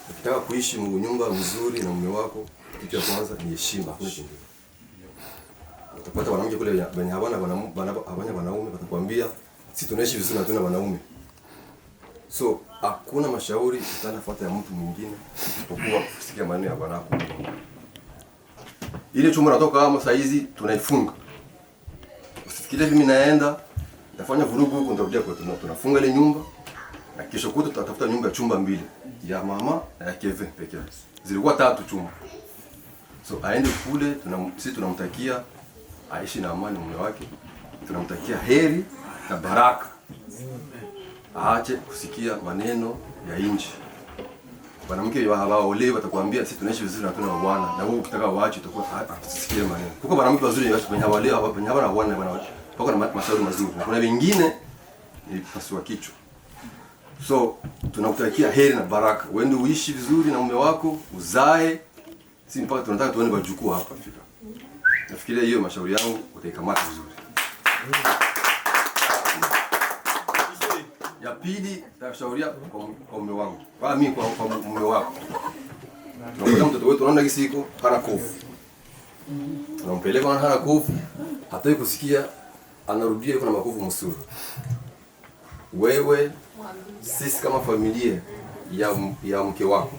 ukitaka kuishi nyumba mzuri na mume wako, kitu cha kwanza ni heshima, hakuna kingine. Utapata wanawake kule wenye hawana wanaume watakwambia sisi tunaishi vizuri na tuna wanaume. So hakuna mashauri utanafuata ya mtu mwingine isipokuwa kusikia maneno ya bwanako. Ile chumba natoka kama saa hizi tunaifunga. Usifikirie mimi naenda nafanya vurugu huko nitarudia kwetu. Tunafunga ile nyumba na kesho kwetu tutatafuta nyumba ya chumba 2 ya mama na ya Kevin pekee. Zilikuwa 3 chumba. So aende kule, sisi tunamtakia aishi na amani mume wake. Tunamtakia heri na baraka. Aache kusikia maneno ya nje. Wanamke hawaolewi watakwambia sisi tunaishi vizuri na tuna bwana, na wewe ukitaka waache utakuwa usikie maneno. Kuko wanamke wazuri wenye hawaolewi wenye hawana bwana pako na mashauri mazuri. Na kuna wengine ni pasua kichwa. So tunakutakia heri na baraka. Uende uishi vizuri na mume wako, uzae. Si mpaka tunataka tuone wajukuu hapa Afrika. Nafikiria hiyo mashauri yangu utaikamata vizuri. Ya pili nashauria kwa mume wangu. Kwa mimi kwa mume wako. Tunakuta mtoto wetu anaona kisiko hana kofu. Tunampeleka na hana kofu. Hataki kusikia anarudia yuko na makofu msuri. Wewe sisi kama familia ya mke wako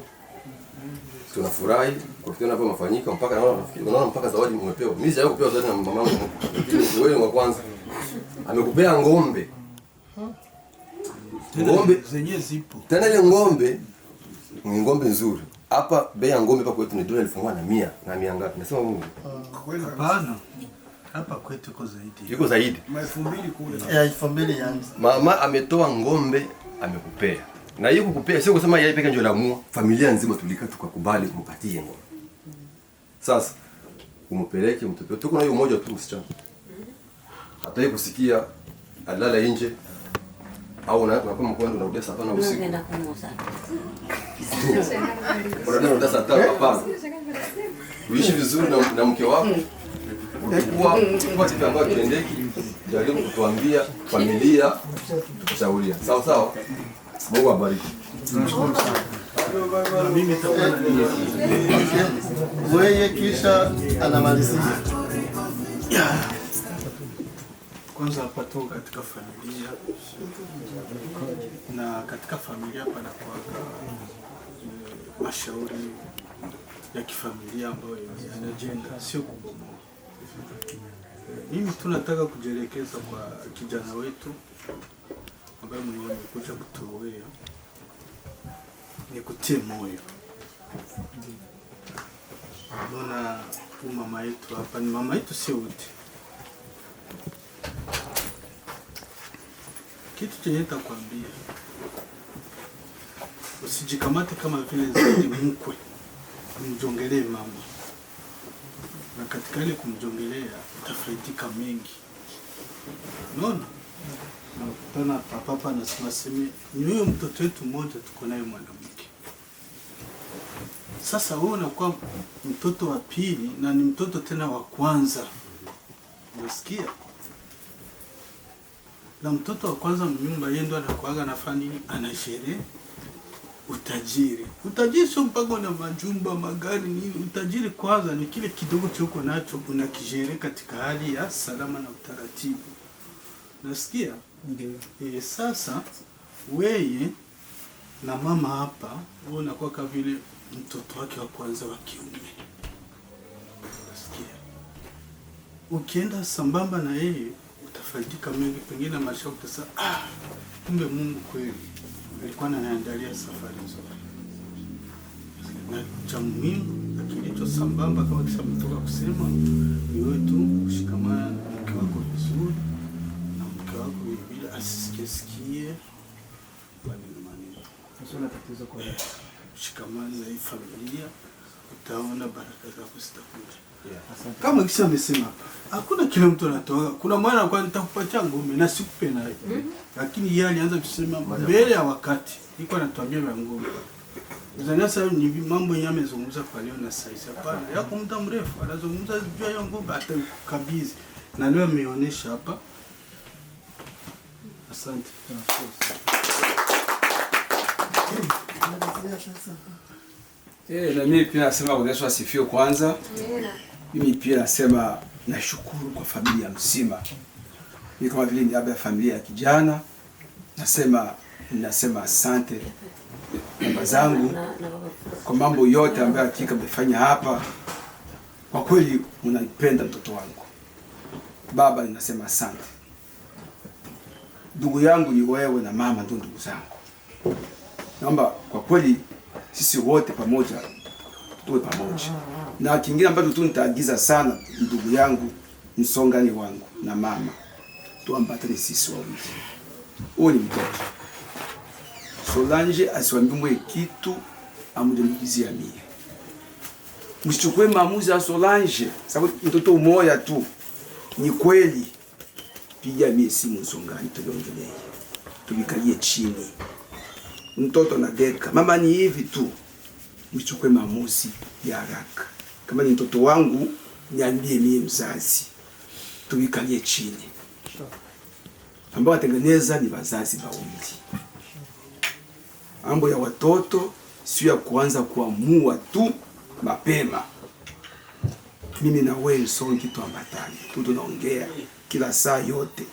tunafurahi kwa kitu hapo mafanyika mpaka naona mpaka zawadi umepewa. Mimi sijawahi kupewa zawadi na mamangu. Wewe ni wa kwanza. Amekupea ng'ombe. Ng'ombe zenyewe zipo. Tena ile ng'ombe ni ng'ombe nzuri. Hapa bei ya ng'ombe hapa kwetu ni $1,100 na 100 ngapi? Nasema Mungu. Hapana. Hapa kwetu iko zaidi. Iko zaidi. 2,000 kule. Ya 2,000 yangu. Mama ametoa ng'ombe amekupea. Na hiyo kukupea sio kusema yeye peke ndio lamua, familia nzima tulika tukakubali kumpatie ng'ombe. Sasa umpeleke mtoto. Tuko na hiyo moja tu msichana. Hataki kusikia alala nje. Au na kama kwenda unarudia saa 5 usiku. Unaenda kumuuza. Unarudia saa 5 hapana. Uishi vizuri na mke wako. Kwa kitu ambacho kiendeki, jaribu kutuambia familia tukushauria. Sawa sawa. Mungu abariki. Tunashukuru sana. Na mimi nitakuwa wewe kisha anamalizia. Kwanza hapa tu katika familia na katika familia panakuwa mashauri ya kifamilia ambayo yanajenga, sio kubomoa. Mimi tunataka kujielekeza kwa kijana wetu ambaye mwenyewe amekuja kutuoea, ni kutie moyo. Mbona mama yetu hapa ni mama yetu, sio wote. Kitu chenye nitakwambia, usijikamate kama vile zaidi mkwe, mjongelee mama. Na katika ile kumjongelea utafaidika mengi. Unaona? Na kutana papa anasema ni huyo mtoto wetu mmoja tuko naye mwanamke. Sasa wewe unakuwa mtoto wa pili na ni mtoto tena wa kwanza. Unasikia? Na mtoto wa kwanza mnyumba yeye ndo anakuaga nafanya nini? Anasherehe utajiri. Utajiri sio mpaka na majumba, magari nini. Utajiri kwanza ni kile kidogo choko nacho unakijere katika hali ya salama na utaratibu. Nasikia? Ndio. Sasa wewe na mama hapa wewe unakuwa kama vile mtoto wake wa kwanza wa kiume. Nasikia? Ukienda sambamba na yeye utafaidika mengi, pengine maisha utasema kumbe Mungu kweli alikuwa ananiandalia safari nzuri. Na cha muhimu kilicho sambamba kama kisa mtoka kusema ni wewe tu kushikamana na mke wako vizuri, na mke wako bila asisikie maneno. Sasa na tatizo kwa kushikamana na hii familia, utaona baraka zako zitakuja. Kama kisa amesema hakuna kila mtu anatoa. Kuna mwana kwa nitakupatia ngome na sikupe naye. Lakini yeye alianza kusema mbele ya wakati. Iko anatuambia vya ngome. Sasa ni mambo yenyewe amezungumza kwa leo na sasa hapana. Yako muda mrefu anazungumza juu ya ngome atakabidhi. na leo ameonyesha hapa. Asante. Na mimi pia nasema kwa Yesu asifiwe kwanza. Mimi pia nasema nashukuru kwa familia mzima. Mimi kama vile niaba ya familia ya kijana nasema asante baba zangu kwa mambo yote ambayo hakika mmefanya hapa. Kwa kweli mnanipenda mtoto wangu. Baba, ninasema asante. Ndugu yangu ni wewe na mama ndio ndugu zangu. Naomba kwa kweli sisi wote pamoja tuwe pamoja. Na kingine ambacho tu nitaagiza sana ndugu yangu msongani wangu na mama, tuambatane sisi wawili. Huyu ni mtoto. Solange asiwambie kitu amudemizia mie. Msichukue maamuzi ya Solange sababu mtoto umoja tu. Ni kweli. Piga mie simu msongani tuliongelee. Tubikalie chini. Mtoto na deka. Mama ni hivi tu. Msichukue maamuzi ya haraka. Kama ni mtoto wangu, niambie mie mzazi. Tubikalie chini. Ambao watengeneza ni wazazi wawili. Mambo ya watoto sio ya kuanza kuamua tu mapema. Mimi na wewe songi tuambatane. Tunaongea kila saa yote.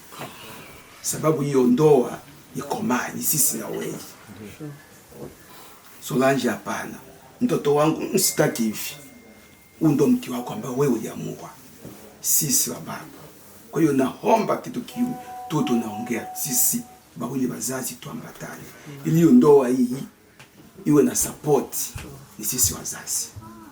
Sababu hiyo ndoa iko mali sisi na wewe. Solange hapana. Mtoto wangu msitaki hivi. Ndo mke wako ambao wewe uliamua. Sisi wa baba. Kwa hiyo naomba kitu kiu tu tunaongea sisi bawili wazazi tuambatane. Ili ndoa hii iwe na support ni sisi wazazi.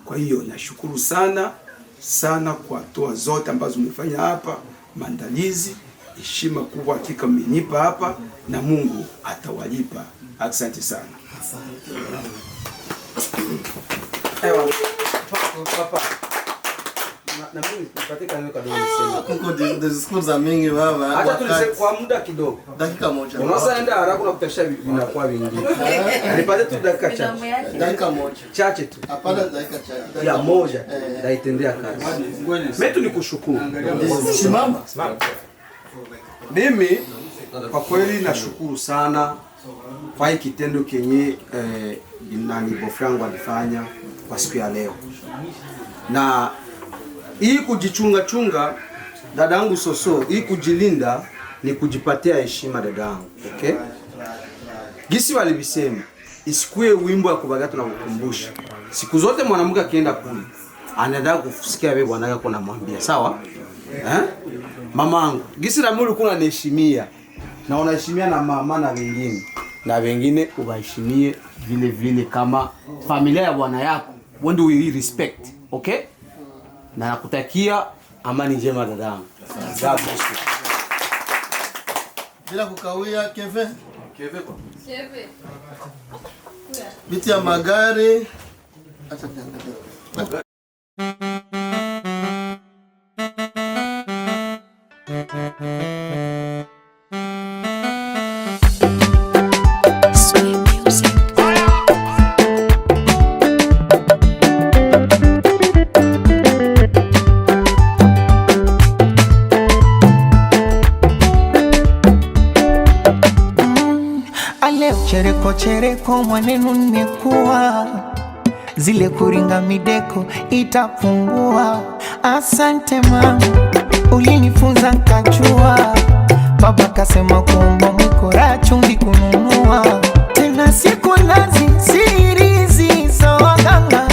Kwa hiyo nashukuru sana kwa toa zote ambazo mmefanya hapa, maandalizi, heshima kubwa hakika mmenipa hapa na Mungu atawalipa. Asante sana. Papa. Na mimi nipatika neno kadogo niseme. Kuko discourse mingi baba. Hata tulisema kwa muda kidogo. Dakika moja. Unaweza enda haraka na kutasha vinakuwa vingi. Nipate tu dakika chache. Dakika moja. Chache tu. Hapana dakika chache. Ya moja. Naitendea kazi. Mimi nikushukuru. Simama. Mimi kwa kweli nashukuru sana kwa hiki kitendo kenye nani bofrangu alifanya kwa siku ya leo. Na hii kujichunga dadangu Soso, hii kujilinda ni kujipatia heshima dadangu, okay? Gisi walibisema, isikue wimbo ya kubagata na kukumbusha. Siku zote mwanamke akienda kule, anataka kusikia wewe bwana yako anamwambia, sawa? Mamangu, gisi na mimi ulikuwa unaniheshimia. Na unaheshimia na mama na wengine. Na wengine ubaheshimie vile vile kama familia ya bwana yako. When do we respect, okay? Na nakutakia amani njema dadangu. God bless you. Bila kukawia Keve. Keve. Biti ya magari. Acha niangalie. Chereko mwanenu nimekuwa, zile kuringa mideko itapungua. Asante mama, ulinifunza nkachua. Baba kasema kuomba mwikora chumvi kununua. Tena siku nazi sirizi za waganga.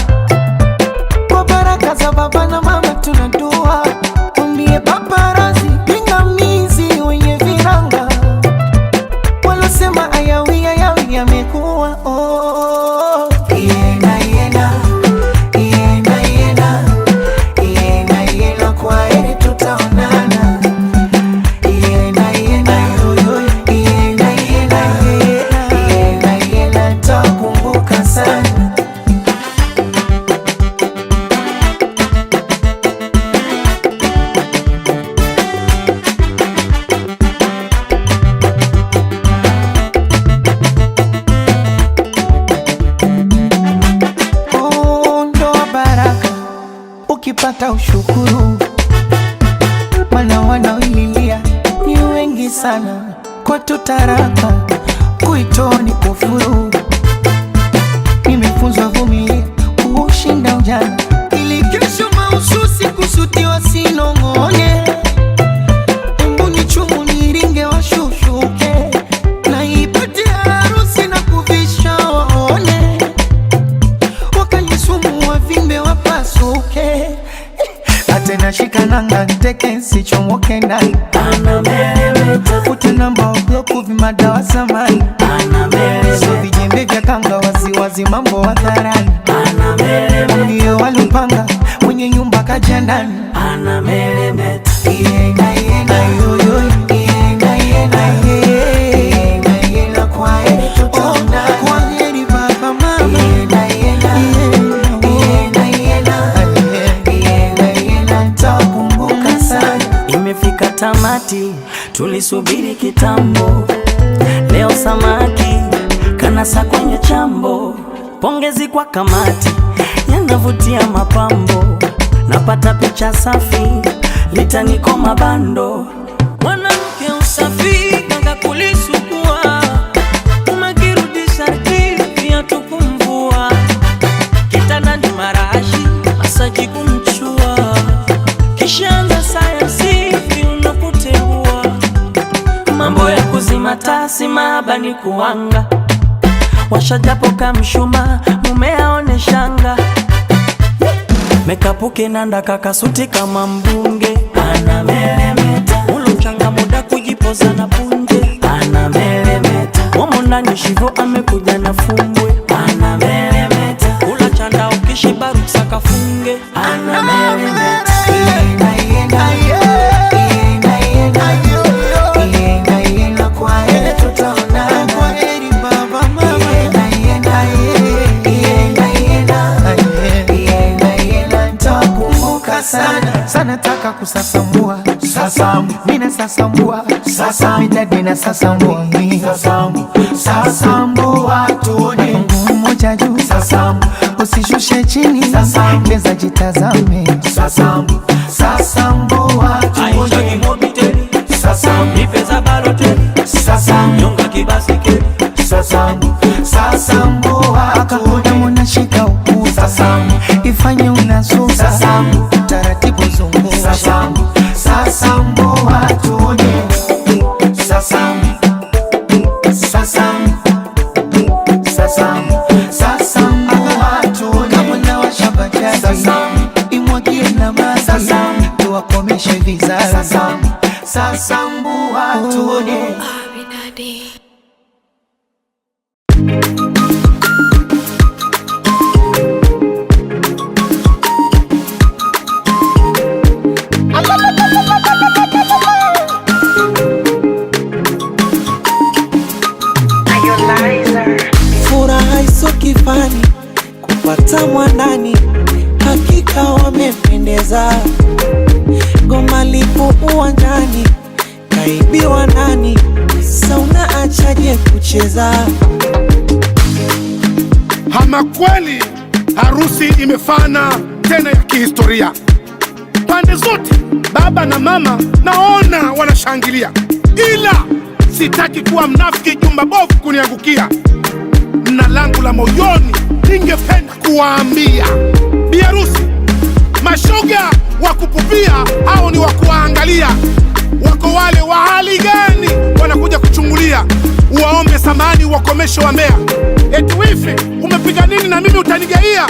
Kwa baraka za baba na mama tunadua. Undie paparazi pingamizi wenye viranga. Walosema ayawi yamekuwa Yena kwa heri tutaonana. Yena takumbuka sana. Ukipata ushukuru, maana sana kwa tutaraka kuitoni kufuru. Nimefunzwa vumilia kushinda ujana ili kesho mahususi kusutiwa sinong'one. Embu ni chumu niringe washushuke na ipate harusi na kuvisha waone. Wakanisumu wavimbe wapasuke atena shikananga teke sichomoke ndani. Ute namba wa bloku vimadawa samani. So vijembe vya kanga wazi mambo hadharani. Ndiyo walupanga mwenye nyumba kaja ndani. Iena iena yoyo iena iena iena iena kwa heri tutaona. Kwa heri baba mama. Iena iena iena iena iena nitakumbuka sana. Imefika tamati tulisubiri kitambo, leo samaki kanasa kwenye chambo. Pongezi kwa kamati yanavutia mapambo, napata picha safi litaniko mabando. Mwanamke usafi kanga kulisukua, umekirudisha pia tukumvua. Kitanda ni marashi masaji kumchua, kishaanza sayansi unakuteua. Mambo ya kuzima tasi mahaba ni kuanga, washajapo kamshuma mume aone shanga. Mekapuke nanda kakasuti kama mbunge, anameremeta. Ulo mchanga muda kujipoza na punje, anameremeta. Momo ndani shivo amekuja na fumbwe, anameremeta. Ula chanda ukishiba ruksa kafunge, anameremeta. Iena iena iena iena iena kwa heri tutaona. Kwa heri baba mama. Iena iena iena iena iena nitakumbuka sana. Sana taka kusasambua sasambu, mina sasambua sasambu, midadi na sasambua mi sasambu, sasambua tuone Mungu mmoja juu sasambu, usishushe chini sasambu, leza jitazame sasambu, sasambua tuone sasambu, nipeza baloteli sasambu, nyonga kibasikeli sasambu, sasambua tuone mwana shika uku sasambu, ifanye unazuka sasambu, taratibu zungu sasambu, sasambua tuone sasambu, sasambu, sasambu, sasambua tuone kama na washabajadi sasambu, imwagie na maji sasambu, tuwakomeshe vizazi sasambu, sasambua tuone. Furaha iso kifani kupata mwanani, hakika wamependeza. Goma lipo uwanjani, kaibiwa nani? Sauna achaje kucheza? Ama kweli harusi imefana tena ya kihistoria. Pande zote baba na mama naona wanashangilia, ila sitaki kuwa mnafiki jumba bovu kuniangukia. Na langu la moyoni ningependa kuwaambia biharusi, mashoga wa kupupia hao ni wa kuwaangalia. Wako wale wa hali gani wanakuja kuchungulia, uwaombe samani wakomesho wa mbea. Eti wifi umepiga nini na mimi utanigaia?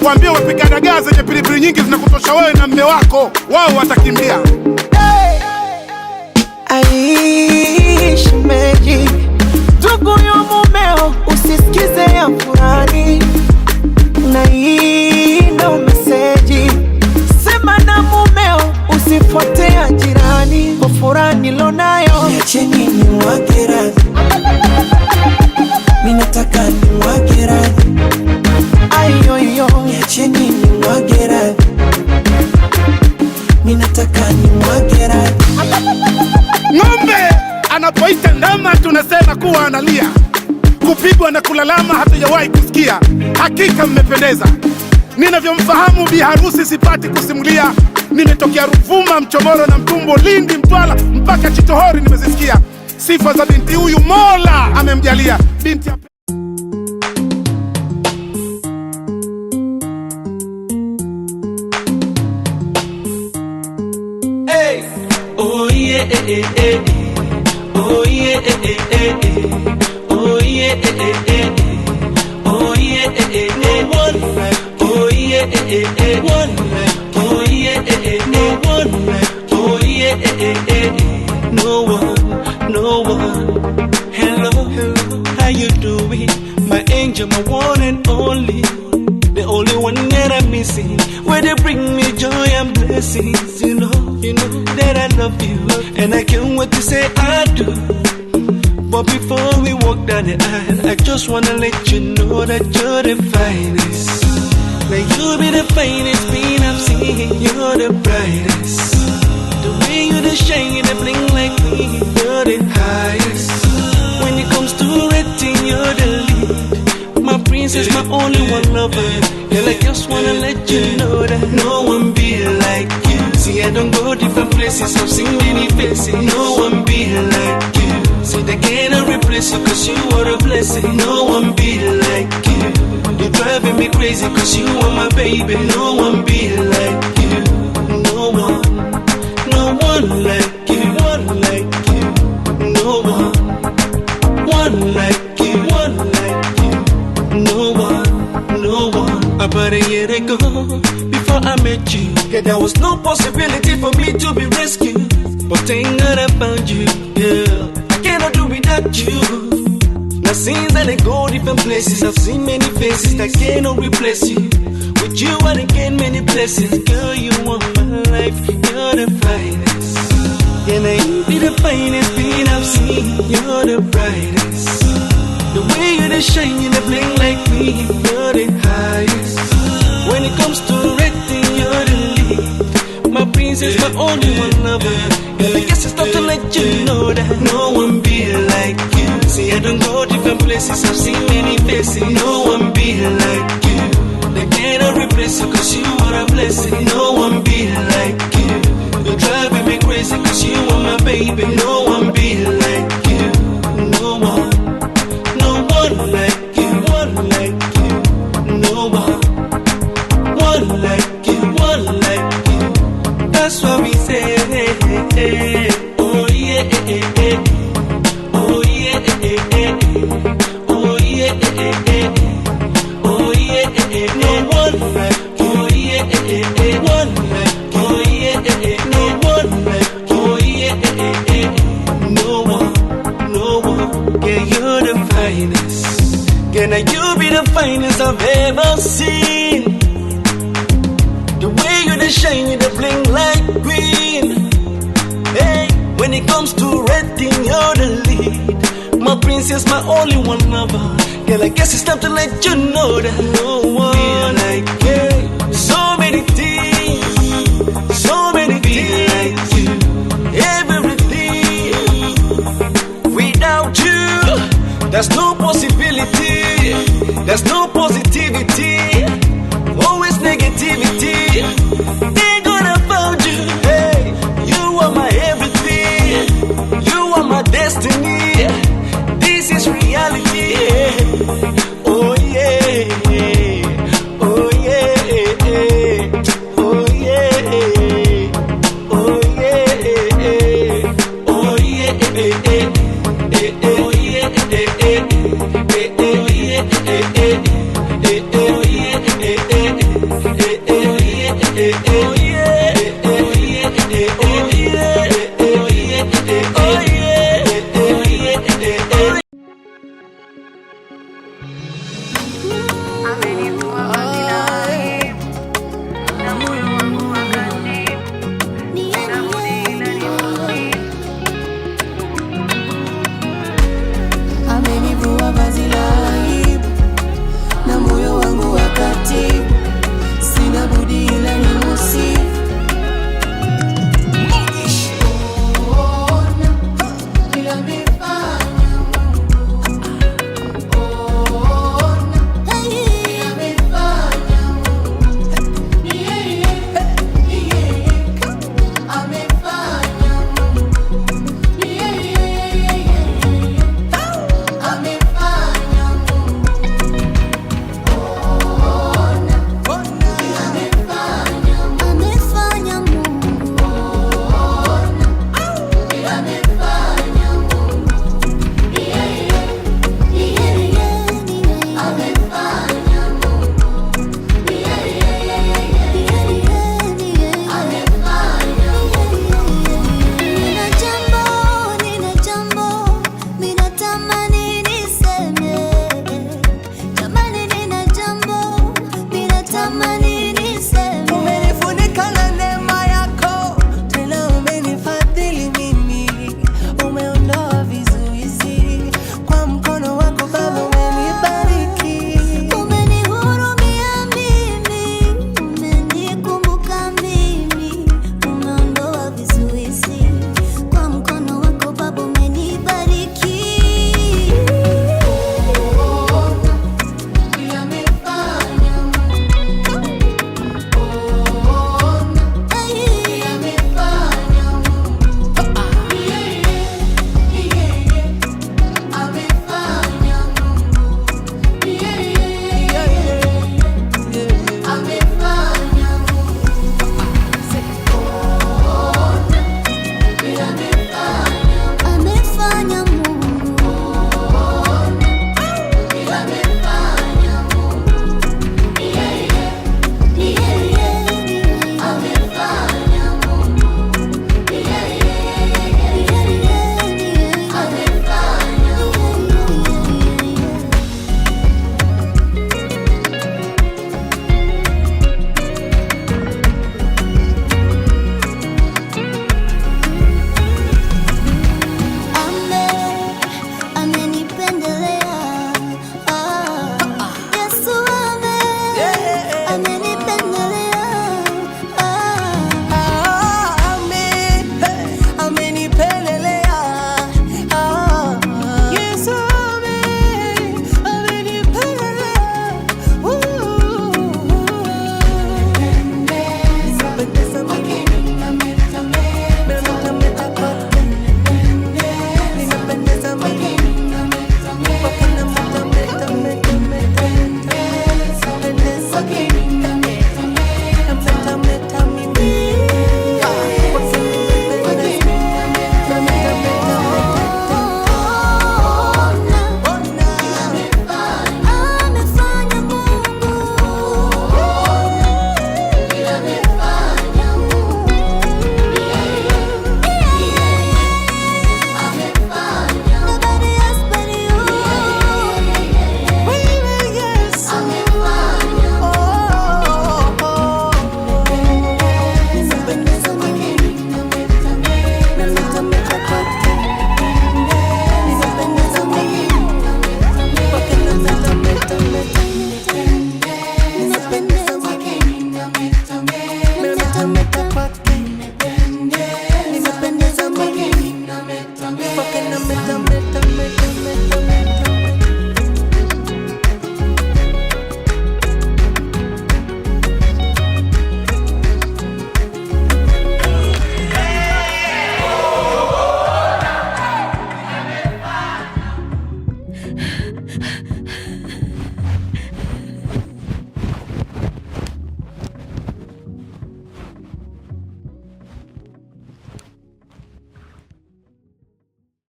Waambie wapika dagaa zenye pilipili nyingi zinakutosha wewe na mme wako, wao watakimbia. Aishi meji ndugu yo mumeo, usisikize ya furani na ino meseji. Sema na mumeo usifuatea jirani, kwa furani lonayo niacheni ni mwakirani, minataka ni mwakirani. Ayoyo niacheni ni mwakirani, minataka ni mwakirani. Ng'ombe anapoita ndama tunasema kuwa analia, kupigwa na kulalama hatujawahi kusikia. Hakika mmependeza. Ninavyomfahamu bi harusi sipati kusimulia. Nimetokea Ruvuma, Mchomoro na Mtumbo, Lindi, Mtwara mpaka Chitohori nimezisikia. sifa za binti huyu Mola amemjalia binti ya Hey, oh yeah, oh yeah, oh yeah, oh yeah, no one like, oh yeah, one like, oh yeah, no one like, oh yeah, no one. Hello, how you doing, my angel, my one and only, the only one that I'm missing. Where they bring me joy and blessings, you know that I love you, and I can't wait to say I do. But before we walk down the aisle, I just wanna let you know that you're the finest. Like you be the finest being I've seen, you're the brightest. The way you the shine, you the bling like me, you're the highest. When it comes to rating, you're the lead. My princess, my only one lover. Girl, I just wanna let you know that no one be like you. See, I don't go different places, I've seen many faces. No one be like you. See, they cannot replace you, cause you are a blessing. No one be like you. You're driving me crazy, cause you are my baby. No one be like you. No one like you. One like you. No one like you. One like you. No one. About a year ago, before I met you, yeah, there was no possibility for me to be rescued. But thank God I found you, yeah. I cannot do without you. Now since I go different places, I've seen many faces that cannot replace you. With you I gain many blessings. Girl, you want my life, you're the finest. Yeah, now you be the finest being I've seen. You're the brightest. The way you the shine, you the bling like me. You're the highest. When it comes to rating, you're the lead. My princess, my only one lover. Girl, I guess it's time to let you know that no one be like you. See, I don't go different places, I've seen many faces. No one be like you. They cannot replace you, cause you are a blessing. No one be like you. You're driving me crazy, cause you are my baby. No one be like you. No one like you. One like you. No one like you. One like you. That's what we say. Oh yeah, oh yeah, oh yeah, oh yeah, no one like, oh yeah, one like, oh yeah, no one like, oh yeah, no one, yeah, you're the finest, yeah, now you be the finest I've ever seen. The way you the shine, you the bling like green. Hey, when it comes to rating, you're the lead. My princess, my only one lover. Girl, I guess it's time to let you know that no one like you. So many things like you. Everything without you, there's no possibility. There's no positivity. Always negativity. They gonna find you. Hey, you are my everything. You are my destiny. This is reality. Oh yeah. yeah.